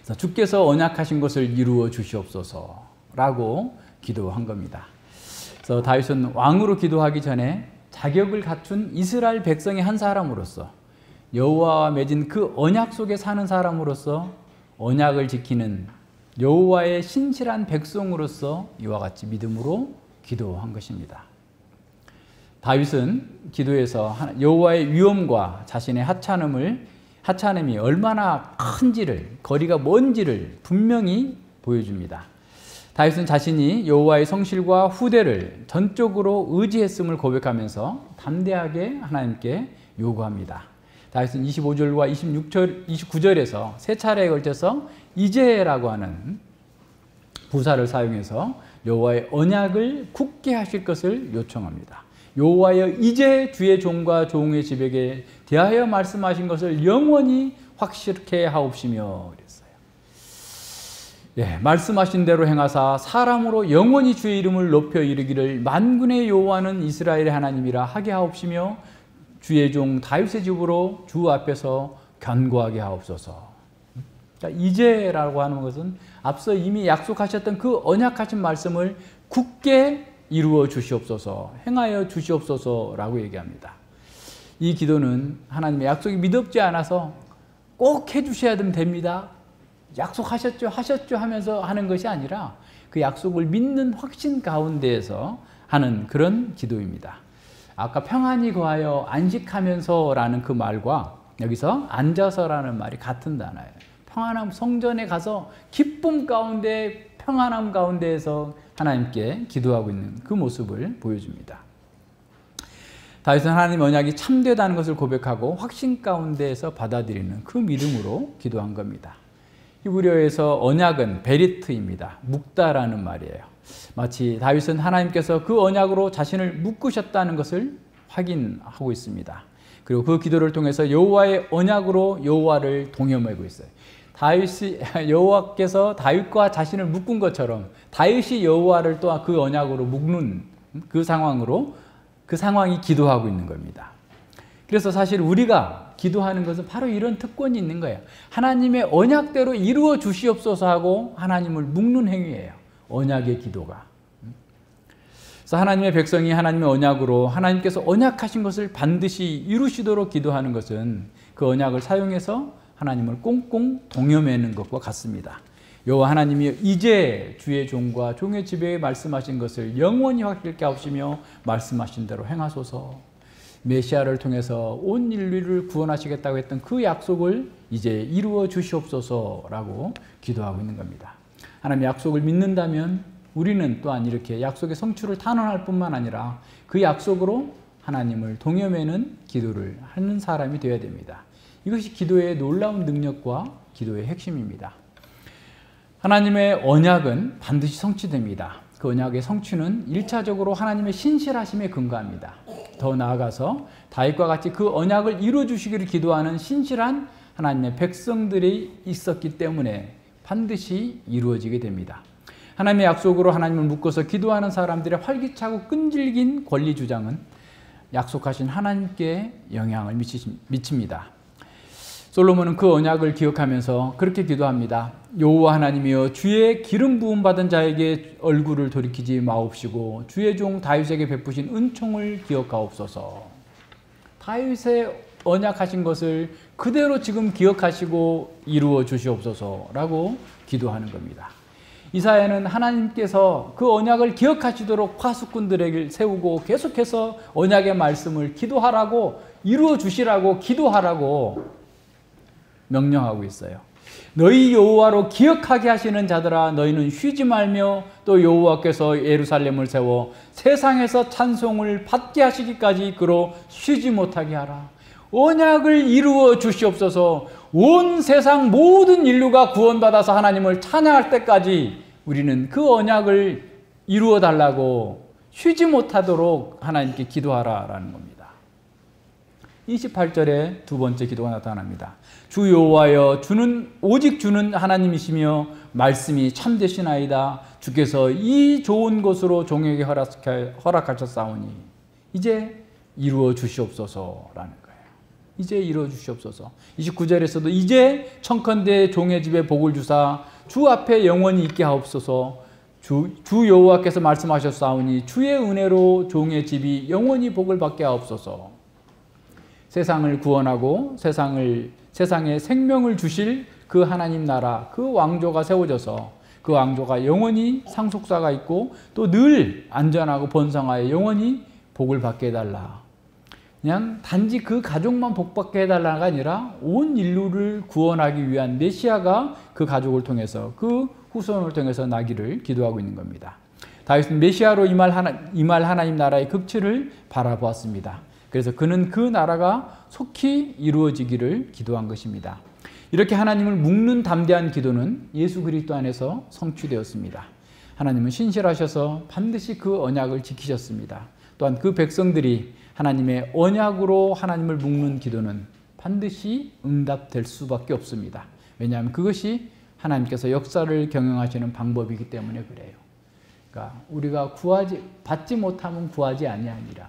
그래서 주께서 언약하신 것을 이루어 주시옵소서라고 기도한 겁니다. 그래서 다윗은 왕으로 기도하기 전에 자격을 갖춘 이스라엘 백성의 한 사람으로서 여호와와 맺은 그 언약 속에 사는 사람으로서 언약을 지키는 여호와의 신실한 백성으로서 이와 같이 믿음으로 기도한 것입니다. 다윗은 기도에서 여호와의 위엄과 자신의 하찮음이 얼마나 큰지를, 거리가 먼지를 분명히 보여줍니다. 다윗은 자신이 여호와의 성실과 후대를 전적으로 의지했음을 고백하면서 담대하게 하나님께 요구합니다. 다윗은 25절과 29절에서 세 차례에 걸쳐서 이제라고 하는 부사를 사용해서 여호와의 언약을 굳게 하실 것을 요청합니다. 여호와여 이제 주의 종과 종의 집에게 대하여 말씀하신 것을 영원히 확실케 하옵시며 그랬어요. 예, 말씀하신 대로 행하사 사람으로 영원히 주의 이름을 높여 이르기를 만군의 여호와는 이스라엘의 하나님이라 하게 하옵시며 주의 종 다윗의 집으로 주 앞에서 견고하게 하옵소서. 그러니까 이제라고 하는 것은 앞서 이미 약속하셨던 그 언약하신 말씀을 굳게 이루어 주시옵소서, 행하여 주시옵소서라고 얘기합니다. 이 기도는 하나님의 약속이 믿었지 않아서 꼭 해주셔야 됩니다, 약속하셨죠, 하셨죠 하면서 하는 것이 아니라 그 약속을 믿는 확신 가운데에서 하는 그런 기도입니다. 아까 평안히 거하여 안식하면서라는 그 말과 여기서 앉아서라는 말이 같은 단어예요. 평안함, 성전에 가서 기쁨 가운데, 평안함 가운데에서 하나님께 기도하고 있는 그 모습을 보여줍니다. 다윗은 하나님 언약이 참되다는 것을 고백하고 확신 가운데에서 받아들이는 그 믿음으로 기도한 겁니다. 히브리어에서 언약은 베리트입니다. 묶다라는 말이에요. 마치 다윗은 하나님께서 그 언약으로 자신을 묶으셨다는 것을 확인하고 있습니다. 그리고 그 기도를 통해서 여호와의 언약으로 여호와를 동여매고 있어요. 여호와께서 다윗과 자신을 묶은 것처럼 다윗이 여호와를 또한 그 언약으로 묶는 그 상황이 기도하고 있는 겁니다. 그래서 사실 우리가 기도하는 것은 바로 이런 특권이 있는 거예요. 하나님의 언약대로 이루어 주시옵소서 하고 하나님을 묶는 행위예요. 언약의 기도가. 그래서 하나님의 백성이 하나님의 언약으로 하나님께서 언약하신 것을 반드시 이루시도록 기도하는 것은 그 언약을 사용해서 하나님을 꽁꽁 동여매는 것과 같습니다. 여호와 하나님이 이제 주의 종과 종의 집에 말씀하신 것을 영원히 확실케 하옵시며 말씀하신 대로 행하소서. 메시아를 통해서 온 인류를 구원하시겠다고 했던 그 약속을 이제 이루어 주시옵소서라고 기도하고 있는 겁니다. 하나님의 약속을 믿는다면 우리는 또한 이렇게 약속의 성취를 탄원할 뿐만 아니라 그 약속으로 하나님을 동여매는 기도를 하는 사람이 되어야 됩니다. 이것이 기도의 놀라운 능력과 기도의 핵심입니다. 하나님의 언약은 반드시 성취됩니다. 그 언약의 성취는 1차적으로 하나님의 신실하심에 근거합니다. 더 나아가서 다윗과 같이 그 언약을 이루어 주시기를 기도하는 신실한 하나님의 백성들이 있었기 때문에 반드시 이루어지게 됩니다. 하나님의 약속으로 하나님을 묶어서 기도하는 사람들의 활기차고 끈질긴 권리 주장은 약속하신 하나님께 영향을 미칩니다. 솔로몬은 그 언약을 기억하면서 그렇게 기도합니다. 여호와 하나님이여 주의 기름 부음 받은 자에게 얼굴을 돌이키지 마옵시고 주의 종 다윗에게 베푸신 은총을 기억하옵소서. 다윗의 언약하신 것을 그대로 지금 기억하시고 이루어 주시옵소서라고 기도하는 겁니다. 이사야는 하나님께서 그 언약을 기억하시도록 파수꾼들에게 세우고 계속해서 언약의 말씀을 기도하라고, 이루어 주시라고, 기도하라고 명령하고 있어요. 너희 여호와로 기억하게 하시는 자들아 너희는 쉬지 말며 또 여호와께서 예루살렘을 세워 세상에서 찬송을 받게 하시기까지 그로 쉬지 못하게 하라. 언약을 이루어 주시옵소서. 온 세상 모든 인류가 구원받아서 하나님을 찬양할 때까지 우리는 그 언약을 이루어 달라고 쉬지 못하도록 하나님께 기도하라라는 겁니다. 28절에 두 번째 기도가 나타납니다. 주 여호와여 주는 오직 주는 하나님이시며 말씀이 참되시나이다. 주께서 이 좋은 곳으로 종에게 허락하셨사오니 이제 이루어 주시옵소서라는 거예요. 이제 이루어 주시옵소서. 29절에서도 이제 청컨대 종의 집에 복을 주사 주 앞에 영원히 있게 하옵소서. 주 여호와께서 말씀하셨사오니 주의 은혜로 종의 집이 영원히 복을 받게 하옵소서. 세상을 구원하고 세상에 생명을 주실 그 하나님 나라, 그 왕조가 세워져서 그 왕조가 영원히 상속사가 있고 또 늘 안전하고 번성하여 영원히 복을 받게 해달라. 그냥 단지 그 가족만 복받게 해달라가 아니라 온 인류를 구원하기 위한 메시아가 그 가족을 통해서 그 후손을 통해서 나기를 기도하고 있는 겁니다. 다윗은 메시아로 임할 하나님 나라의 극치를 바라보았습니다. 그래서 그는 그 나라가 속히 이루어지기를 기도한 것입니다. 이렇게 하나님을 묵는 담대한 기도는 예수 그리스도 안에서 성취되었습니다. 하나님은 신실하셔서 반드시 그 언약을 지키셨습니다. 또한 그 백성들이 하나님의 언약으로 하나님을 묵는 기도는 반드시 응답될 수밖에 없습니다. 왜냐하면 그것이 하나님께서 역사를 경영하시는 방법이기 때문에 그래요. 그러니까 우리가 받지 못하면 구하지 아니하니라.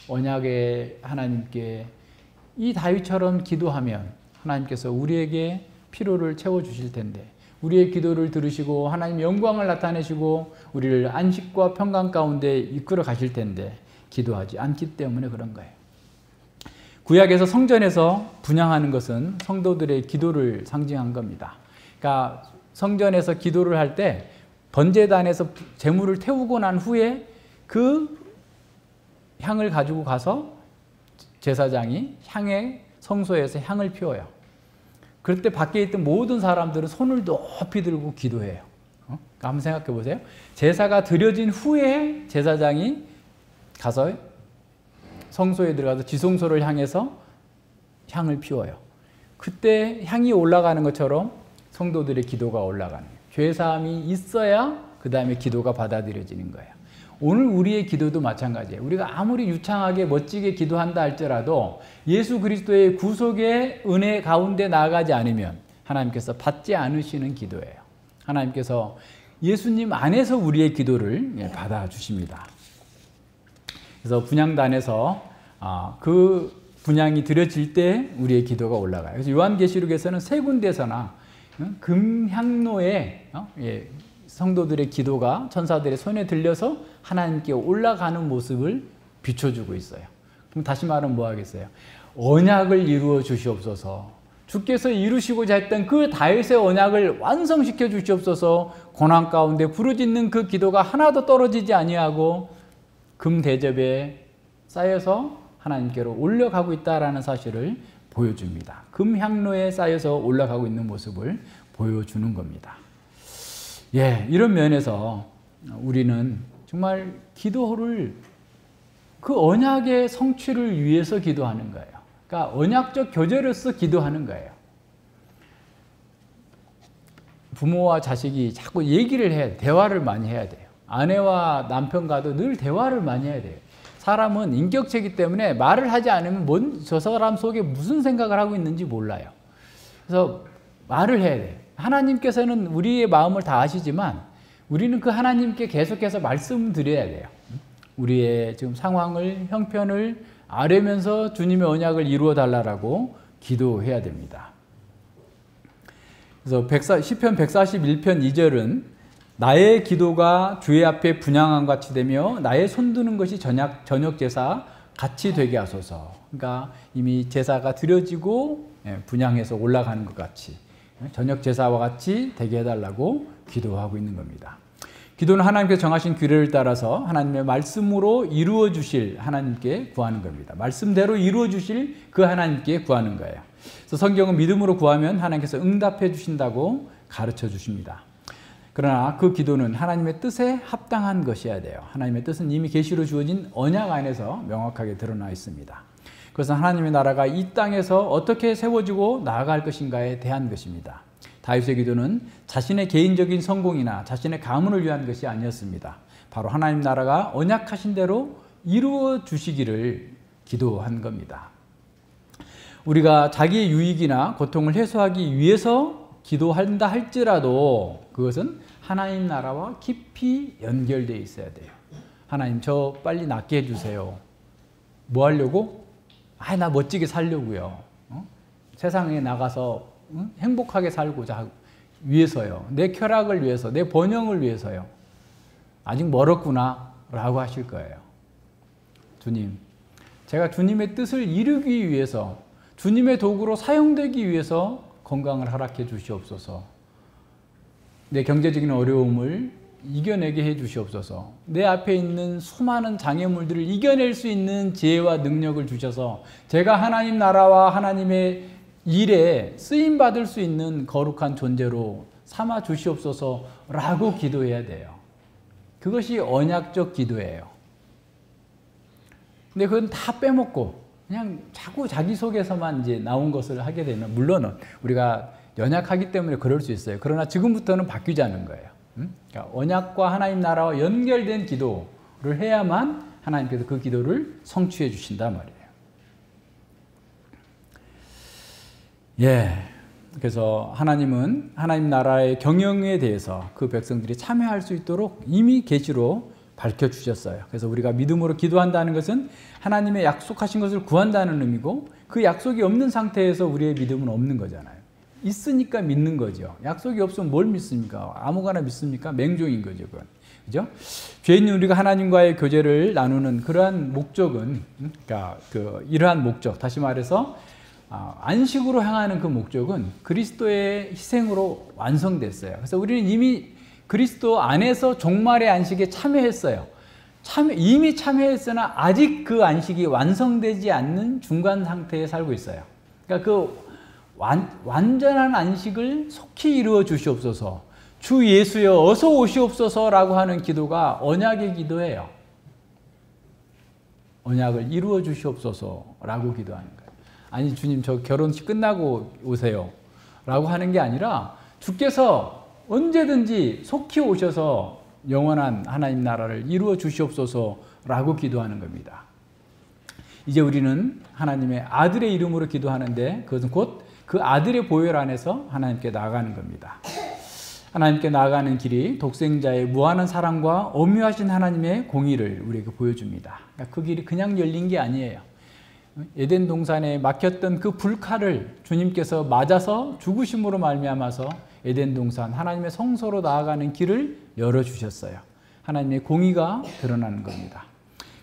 언약의 하나님께 이 다윗처럼 기도하면 하나님께서 우리에게 필요를 채워주실 텐데, 우리의 기도를 들으시고 하나님 영광을 나타내시고 우리를 안식과 평강 가운데 이끌어 가실 텐데 기도하지 않기 때문에 그런 거예요. 구약에서 성전에서 분향하는 것은 성도들의 기도를 상징한 겁니다. 그러니까 성전에서 기도를 할 때 번제단에서 제물을 태우고 난 후에 그 향을 가지고 가서 제사장이 성소에서 향을 피워요. 그럴 때 밖에 있던 모든 사람들은 손을 높이 들고 기도해요. 그러니까 한번 생각해 보세요. 제사가 드려진 후에 제사장이 가서 성소에 들어가서 지성소를 향해서 향을 피워요. 그때 향이 올라가는 것처럼 성도들의 기도가 올라가는 거예요. 죄사함이 있어야 그 다음에 기도가 받아들여지는 거예요. 오늘 우리의 기도도 마찬가지예요. 우리가 아무리 유창하게 멋지게 기도한다 할지라도 예수 그리스도의 구속의 은혜 가운데 나아가지 않으면 하나님께서 받지 않으시는 기도예요. 하나님께서 예수님 안에서 우리의 기도를 받아주십니다. 그래서 분향단에서 그 분향이 드려질 때 우리의 기도가 올라가요. 그래서 요한계시록에서는 세 군데서나 금향로에 성도들의 기도가 천사들의 손에 들려서 하나님께 올라가는 모습을 비춰주고 있어요. 그럼 다시 말하면 뭐 하겠어요? 언약을 이루어 주시옵소서. 주께서 이루시고자 했던 그 다윗의 언약을 완성시켜 주시옵소서. 고난 가운데 부르짖는 그 기도가 하나도 떨어지지 아니하고 금 대접에 쌓여서 하나님께로 올라가고 있다라는 사실을 보여줍니다. 금향로에 쌓여서 올라가고 있는 모습을 보여주는 겁니다. 이런 면에서 우리는 정말 기도를 그 언약의 성취를 위해서 기도하는 거예요. 그러니까 언약적 교제로서 기도하는 거예요. 부모와 자식이 자꾸 얘기를 해야 돼요. 대화를 많이 해야 돼요. 아내와 남편과도 늘 대화를 많이 해야 돼요. 사람은 인격체이기 때문에 말을 하지 않으면 저 사람 속에 무슨 생각을 하고 있는지 몰라요. 그래서 말을 해야 돼요. 하나님께서는 우리의 마음을 다 아시지만 우리는 그 하나님께 계속해서 말씀드려야 돼요. 우리의 지금 상황을, 형편을 아뢰면서 주님의 언약을 이루어 달라고 기도해야 됩니다. 그래서 시편 141편 2절은 나의 기도가 주의 앞에 분향한 같이 되며 나의 손드는 것이 저녁 제사 같이 되게 하소서. 그러니까 이미 제사가 드려지고 분향해서 올라가는 것 같이 저녁 제사와 같이 되게 해달라고 기도하고 있는 겁니다. 기도는 하나님께서 정하신 규례를 따라서 하나님의 말씀으로 이루어 주실 하나님께 구하는 겁니다. 말씀대로 이루어 주실 그 하나님께 구하는 거예요. 그래서 성경은 믿음으로 구하면 하나님께서 응답해 주신다고 가르쳐 주십니다. 그러나 그 기도는 하나님의 뜻에 합당한 것이어야 돼요. 하나님의 뜻은 이미 계시로 주어진 언약 안에서 명확하게 드러나 있습니다. 그것은 하나님의 나라가 이 땅에서 어떻게 세워지고 나아갈 것인가에 대한 것입니다. 다윗의 기도는 자신의 개인적인 성공이나 자신의 가문을 위한 것이 아니었습니다. 바로 하나님 나라가 언약하신 대로 이루어 주시기를 기도한 겁니다. 우리가 자기의 유익이나 고통을 해소하기 위해서 기도한다 할지라도 그것은 하나님 나라와 깊이 연결되어 있어야 돼요. 하나님 저 빨리 낫게 해주세요. 뭐 하려고? 나 멋지게 살려고요. 세상에 나가서 행복하게 살고자 위해서요. 내 쾌락을 위해서, 내 번영을 위해서요. 아직 멀었구나 라고 하실 거예요. 주님, 제가 주님의 뜻을 이루기 위해서 주님의 도구로 사용되기 위해서 건강을 허락해 주시옵소서. 내 경제적인 어려움을 이겨내게 해 주시옵소서. 내 앞에 있는 수많은 장애물들을 이겨낼 수 있는 지혜와 능력을 주셔서 제가 하나님 나라와 하나님의 일에 쓰임 받을 수 있는 거룩한 존재로 삼아 주시옵소서라고 기도해야 돼요. 그것이 언약적 기도예요. 근데 그건 다 빼먹고 그냥 자꾸 자기 속에서만 이제 나온 것을 하게 되면, 물론은 우리가 연약하기 때문에 그럴 수 있어요. 그러나 지금부터는 바뀌자는 거예요. 그러니까 언약과 하나님 나라와 연결된 기도를 해야만 하나님께서 그 기도를 성취해 주신단 말이에요. 예. 그래서 하나님은 하나님 나라의 경영에 대해서 그 백성들이 참여할 수 있도록 이미 계시로 밝혀주셨어요. 그래서 우리가 믿음으로 기도한다는 것은 하나님의 약속하신 것을 구한다는 의미고, 그 약속이 없는 상태에서 우리의 믿음은 없는 거잖아요. 있으니까 믿는 거죠. 약속이 없으면 뭘 믿습니까? 아무거나 믿습니까? 맹종인 거죠, 그건. 그죠? 죄 있는 우리가 하나님과의 교제를 나누는 그러한 목적은, 그러니까 이러한 목적, 다시 말해서 안식으로 향하는 그 목적은 그리스도의 희생으로 완성됐어요. 그래서 우리는 이미 그리스도 안에서 종말의 안식에 참여했어요. 이미 참여했으나 아직 그 안식이 완성되지 않는 중간 상태에 살고 있어요. 그러니까 그 완전한 안식을 속히 이루어 주시옵소서, 주 예수여 어서 오시옵소서라고 하는 기도가 언약의 기도예요. 언약을 이루어 주시옵소서라고 기도하는 거예요. 아니 주님 저 결혼식 끝나고 오세요 라고 하는 게 아니라 주께서 언제든지 속히 오셔서 영원한 하나님 나라를 이루어 주시옵소서라고 기도하는 겁니다. 이제 우리는 하나님의 아들의 이름으로 기도하는데 그것은 곧 그 아들의 보혈 안에서 하나님께 나아가는 겁니다. 하나님께 나아가는 길이 독생자의 무한한 사랑과 엄유하신 하나님의 공의를 우리에게 보여줍니다. 그러니까 그 길이 그냥 열린 게 아니에요. 에덴 동산에 막혔던 그 불칼을 주님께서 맞아서 죽으심으로 말미암아서 에덴 동산 하나님의 성소로 나아가는 길을 열어주셨어요. 하나님의 공의가 드러나는 겁니다.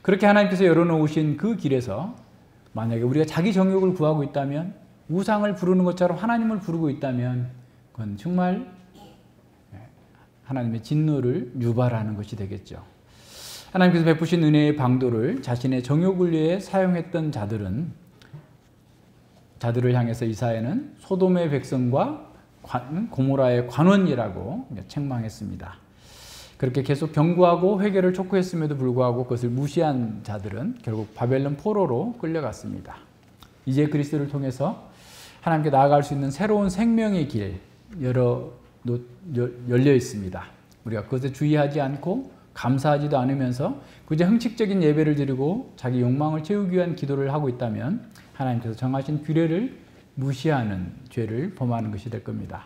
그렇게 하나님께서 열어놓으신 그 길에서 만약에 우리가 자기 정욕을 구하고 있다면, 우상을 부르는 것처럼 하나님을 부르고 있다면 그건 정말 하나님의 진노를 유발하는 것이 되겠죠. 하나님께서 베푸신 은혜의 방도를 자신의 정욕을 위해 사용했던 자들을 향해서 이사야는 소돔의 백성과 고모라의 관원이라고 책망했습니다. 그렇게 계속 경고하고 회개를 촉구했음에도 불구하고 그것을 무시한 자들은 결국 바벨론 포로로 끌려갔습니다. 이제 그리스도를 통해서 하나님께 나아갈 수 있는 새로운 생명의 길 열려 있습니다. 우리가 그것에 주의하지 않고 감사하지도 않으면서 그저 형식적인 예배를 드리고 자기 욕망을 채우기 위한 기도를 하고 있다면 하나님께서 정하신 규례를 무시하는 죄를 범하는 것이 될 겁니다.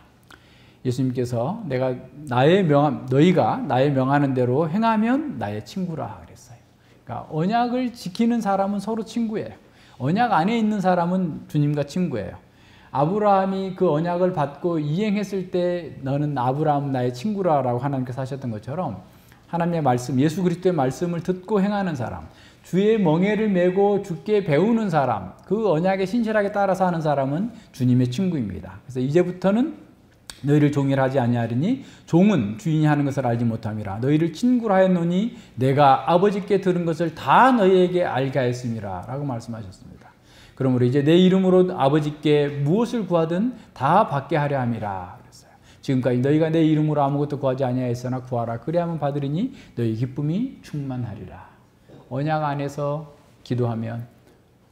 예수님께서 너희가 나의 명하는 대로 행하면 나의 친구라 그랬어요. 그러니까 언약을 지키는 사람은 서로 친구예요. 언약 안에 있는 사람은 주님과 친구예요. 아브라함이 그 언약을 받고 이행했을 때 너는 아브라함 나의 친구라라고 하나님께서 하셨던 것처럼 하나님의 말씀, 예수 그리스도의 말씀을 듣고 행하는 사람, 주의 멍에를 메고 주께 배우는 사람, 그 언약에 신실하게 따라서 하는 사람은 주님의 친구입니다. 그래서 이제부터는 너희를 종이라 하지 아니하리니 종은 주인이 하는 것을 알지 못함이라. 너희를 친구라 하였노니 내가 아버지께 들은 것을 다 너희에게 알게 하였음이라 라고 말씀하셨습니다. 그러므로 이제 내 이름으로 아버지께 무엇을 구하든 다 받게 하려 함이라 그랬어요. 지금까지 너희가 내 이름으로 아무것도 구하지 아니하였으나 구하라 그리하면 받으리니 너희 기쁨이 충만하리라. 언약 안에서 기도하면,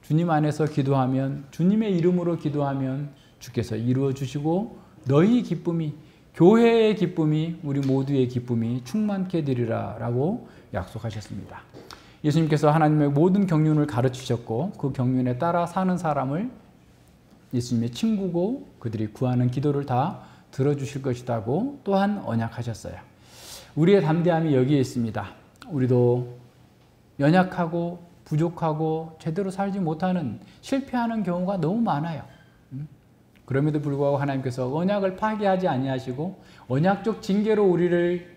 주님 안에서 기도하면, 주님의 이름으로 기도하면 주께서 이루어 주시고 너희 기쁨이, 교회의 기쁨이, 우리 모두의 기쁨이 충만케 되리라 라고 약속하셨습니다. 예수님께서 하나님의 모든 경륜을 가르치셨고 그 경륜에 따라 사는 사람을 예수님의 친구고 그들이 구하는 기도를 다 들어주실 것이라고 또한 언약하셨어요. 우리의 담대함이 여기에 있습니다. 우리도 연약하고 부족하고 제대로 살지 못하는, 실패하는 경우가 너무 많아요. 그럼에도 불구하고 하나님께서 언약을 파기하지 아니하시고 언약적 징계로 우리를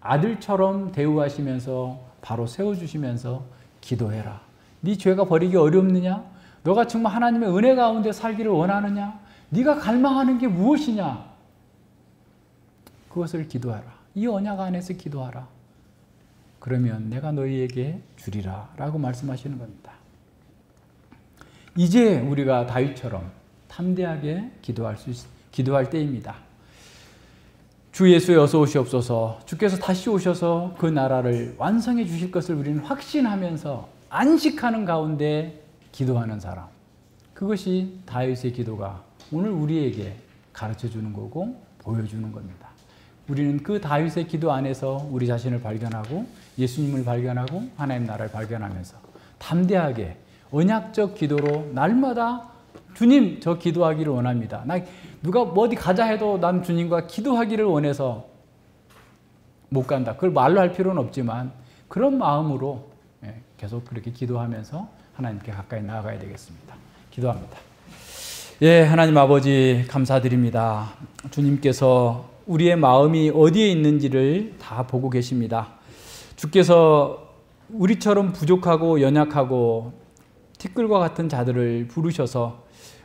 아들처럼 대우하시면서 바로 세워주시면서 기도해라. 네 죄가 버리기 어렵느냐? 너가 정말 하나님의 은혜 가운데 살기를 원하느냐? 네가 갈망하는 게 무엇이냐? 그것을 기도하라. 이 언약 안에서 기도하라. 그러면 내가 너희에게 주리라 라고 말씀하시는 겁니다. 이제 우리가 다윗처럼 담대하게 기도할 때입니다. 주 예수에 어서 오시옵소서. 주께서 다시 오셔서 그 나라를 완성해 주실 것을 우리는 확신하면서 안식하는 가운데 기도하는 사람. 그것이 다윗의 기도가 오늘 우리에게 가르쳐 주는 거고 보여주는 겁니다. 우리는 그 다윗의 기도 안에서 우리 자신을 발견하고 예수님을 발견하고 하나님 나라를 발견하면서 담대하게 언약적 기도로 날마다 주님 저 기도하기를 원합니다. 나 누가 어디 가자 해도 난 주님과 기도하기를 원해서 못 간다. 그걸 말로 할 필요는 없지만 그런 마음으로 계속 그렇게 기도하면서 하나님께 가까이 나아가야 되겠습니다. 기도합니다. 예, 하나님 아버지 감사드립니다. 주님께서 우리의 마음이 어디에 있는지를 다 보고 계십니다. 주께서 우리처럼 부족하고 연약하고 티끌과 같은 자들을 부르셔서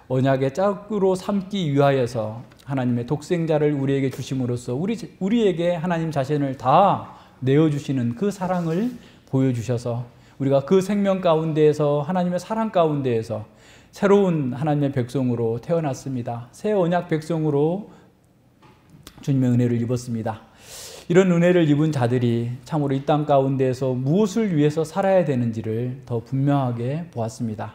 언약의 짝으로 삼기 위하여서 하나님의 독생자를 우리에게 주심으로써 우리에게 하나님 자신을 다 내어주시는 그 사랑을 보여주셔서 우리가 그 생명 가운데에서 하나님의 사랑 가운데에서 새로운 하나님의 백성으로 태어났습니다. 새 언약 백성으로 주님의 은혜를 입었습니다. 이런 은혜를 입은 자들이 참으로 이 땅 가운데에서 무엇을 위해서 살아야 되는지를 더 분명하게 보았습니다.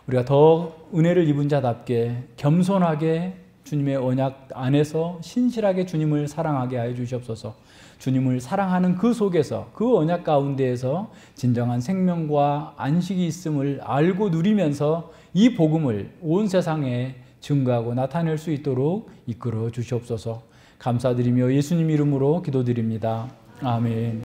우리가 더 은혜를 입은 자답게 겸손하게 주님의 언약 안에서 신실하게 주님을 사랑하게 하여 주시옵소서. 주님을 사랑하는 그 속에서 그 언약 가운데에서 진정한 생명과 안식이 있음을 알고 누리면서 이 복음을 온 세상에 증거하고 나타낼 수 있도록 이끌어 주시옵소서. 감사드리며 예수님 이름으로 기도드립니다. 아멘.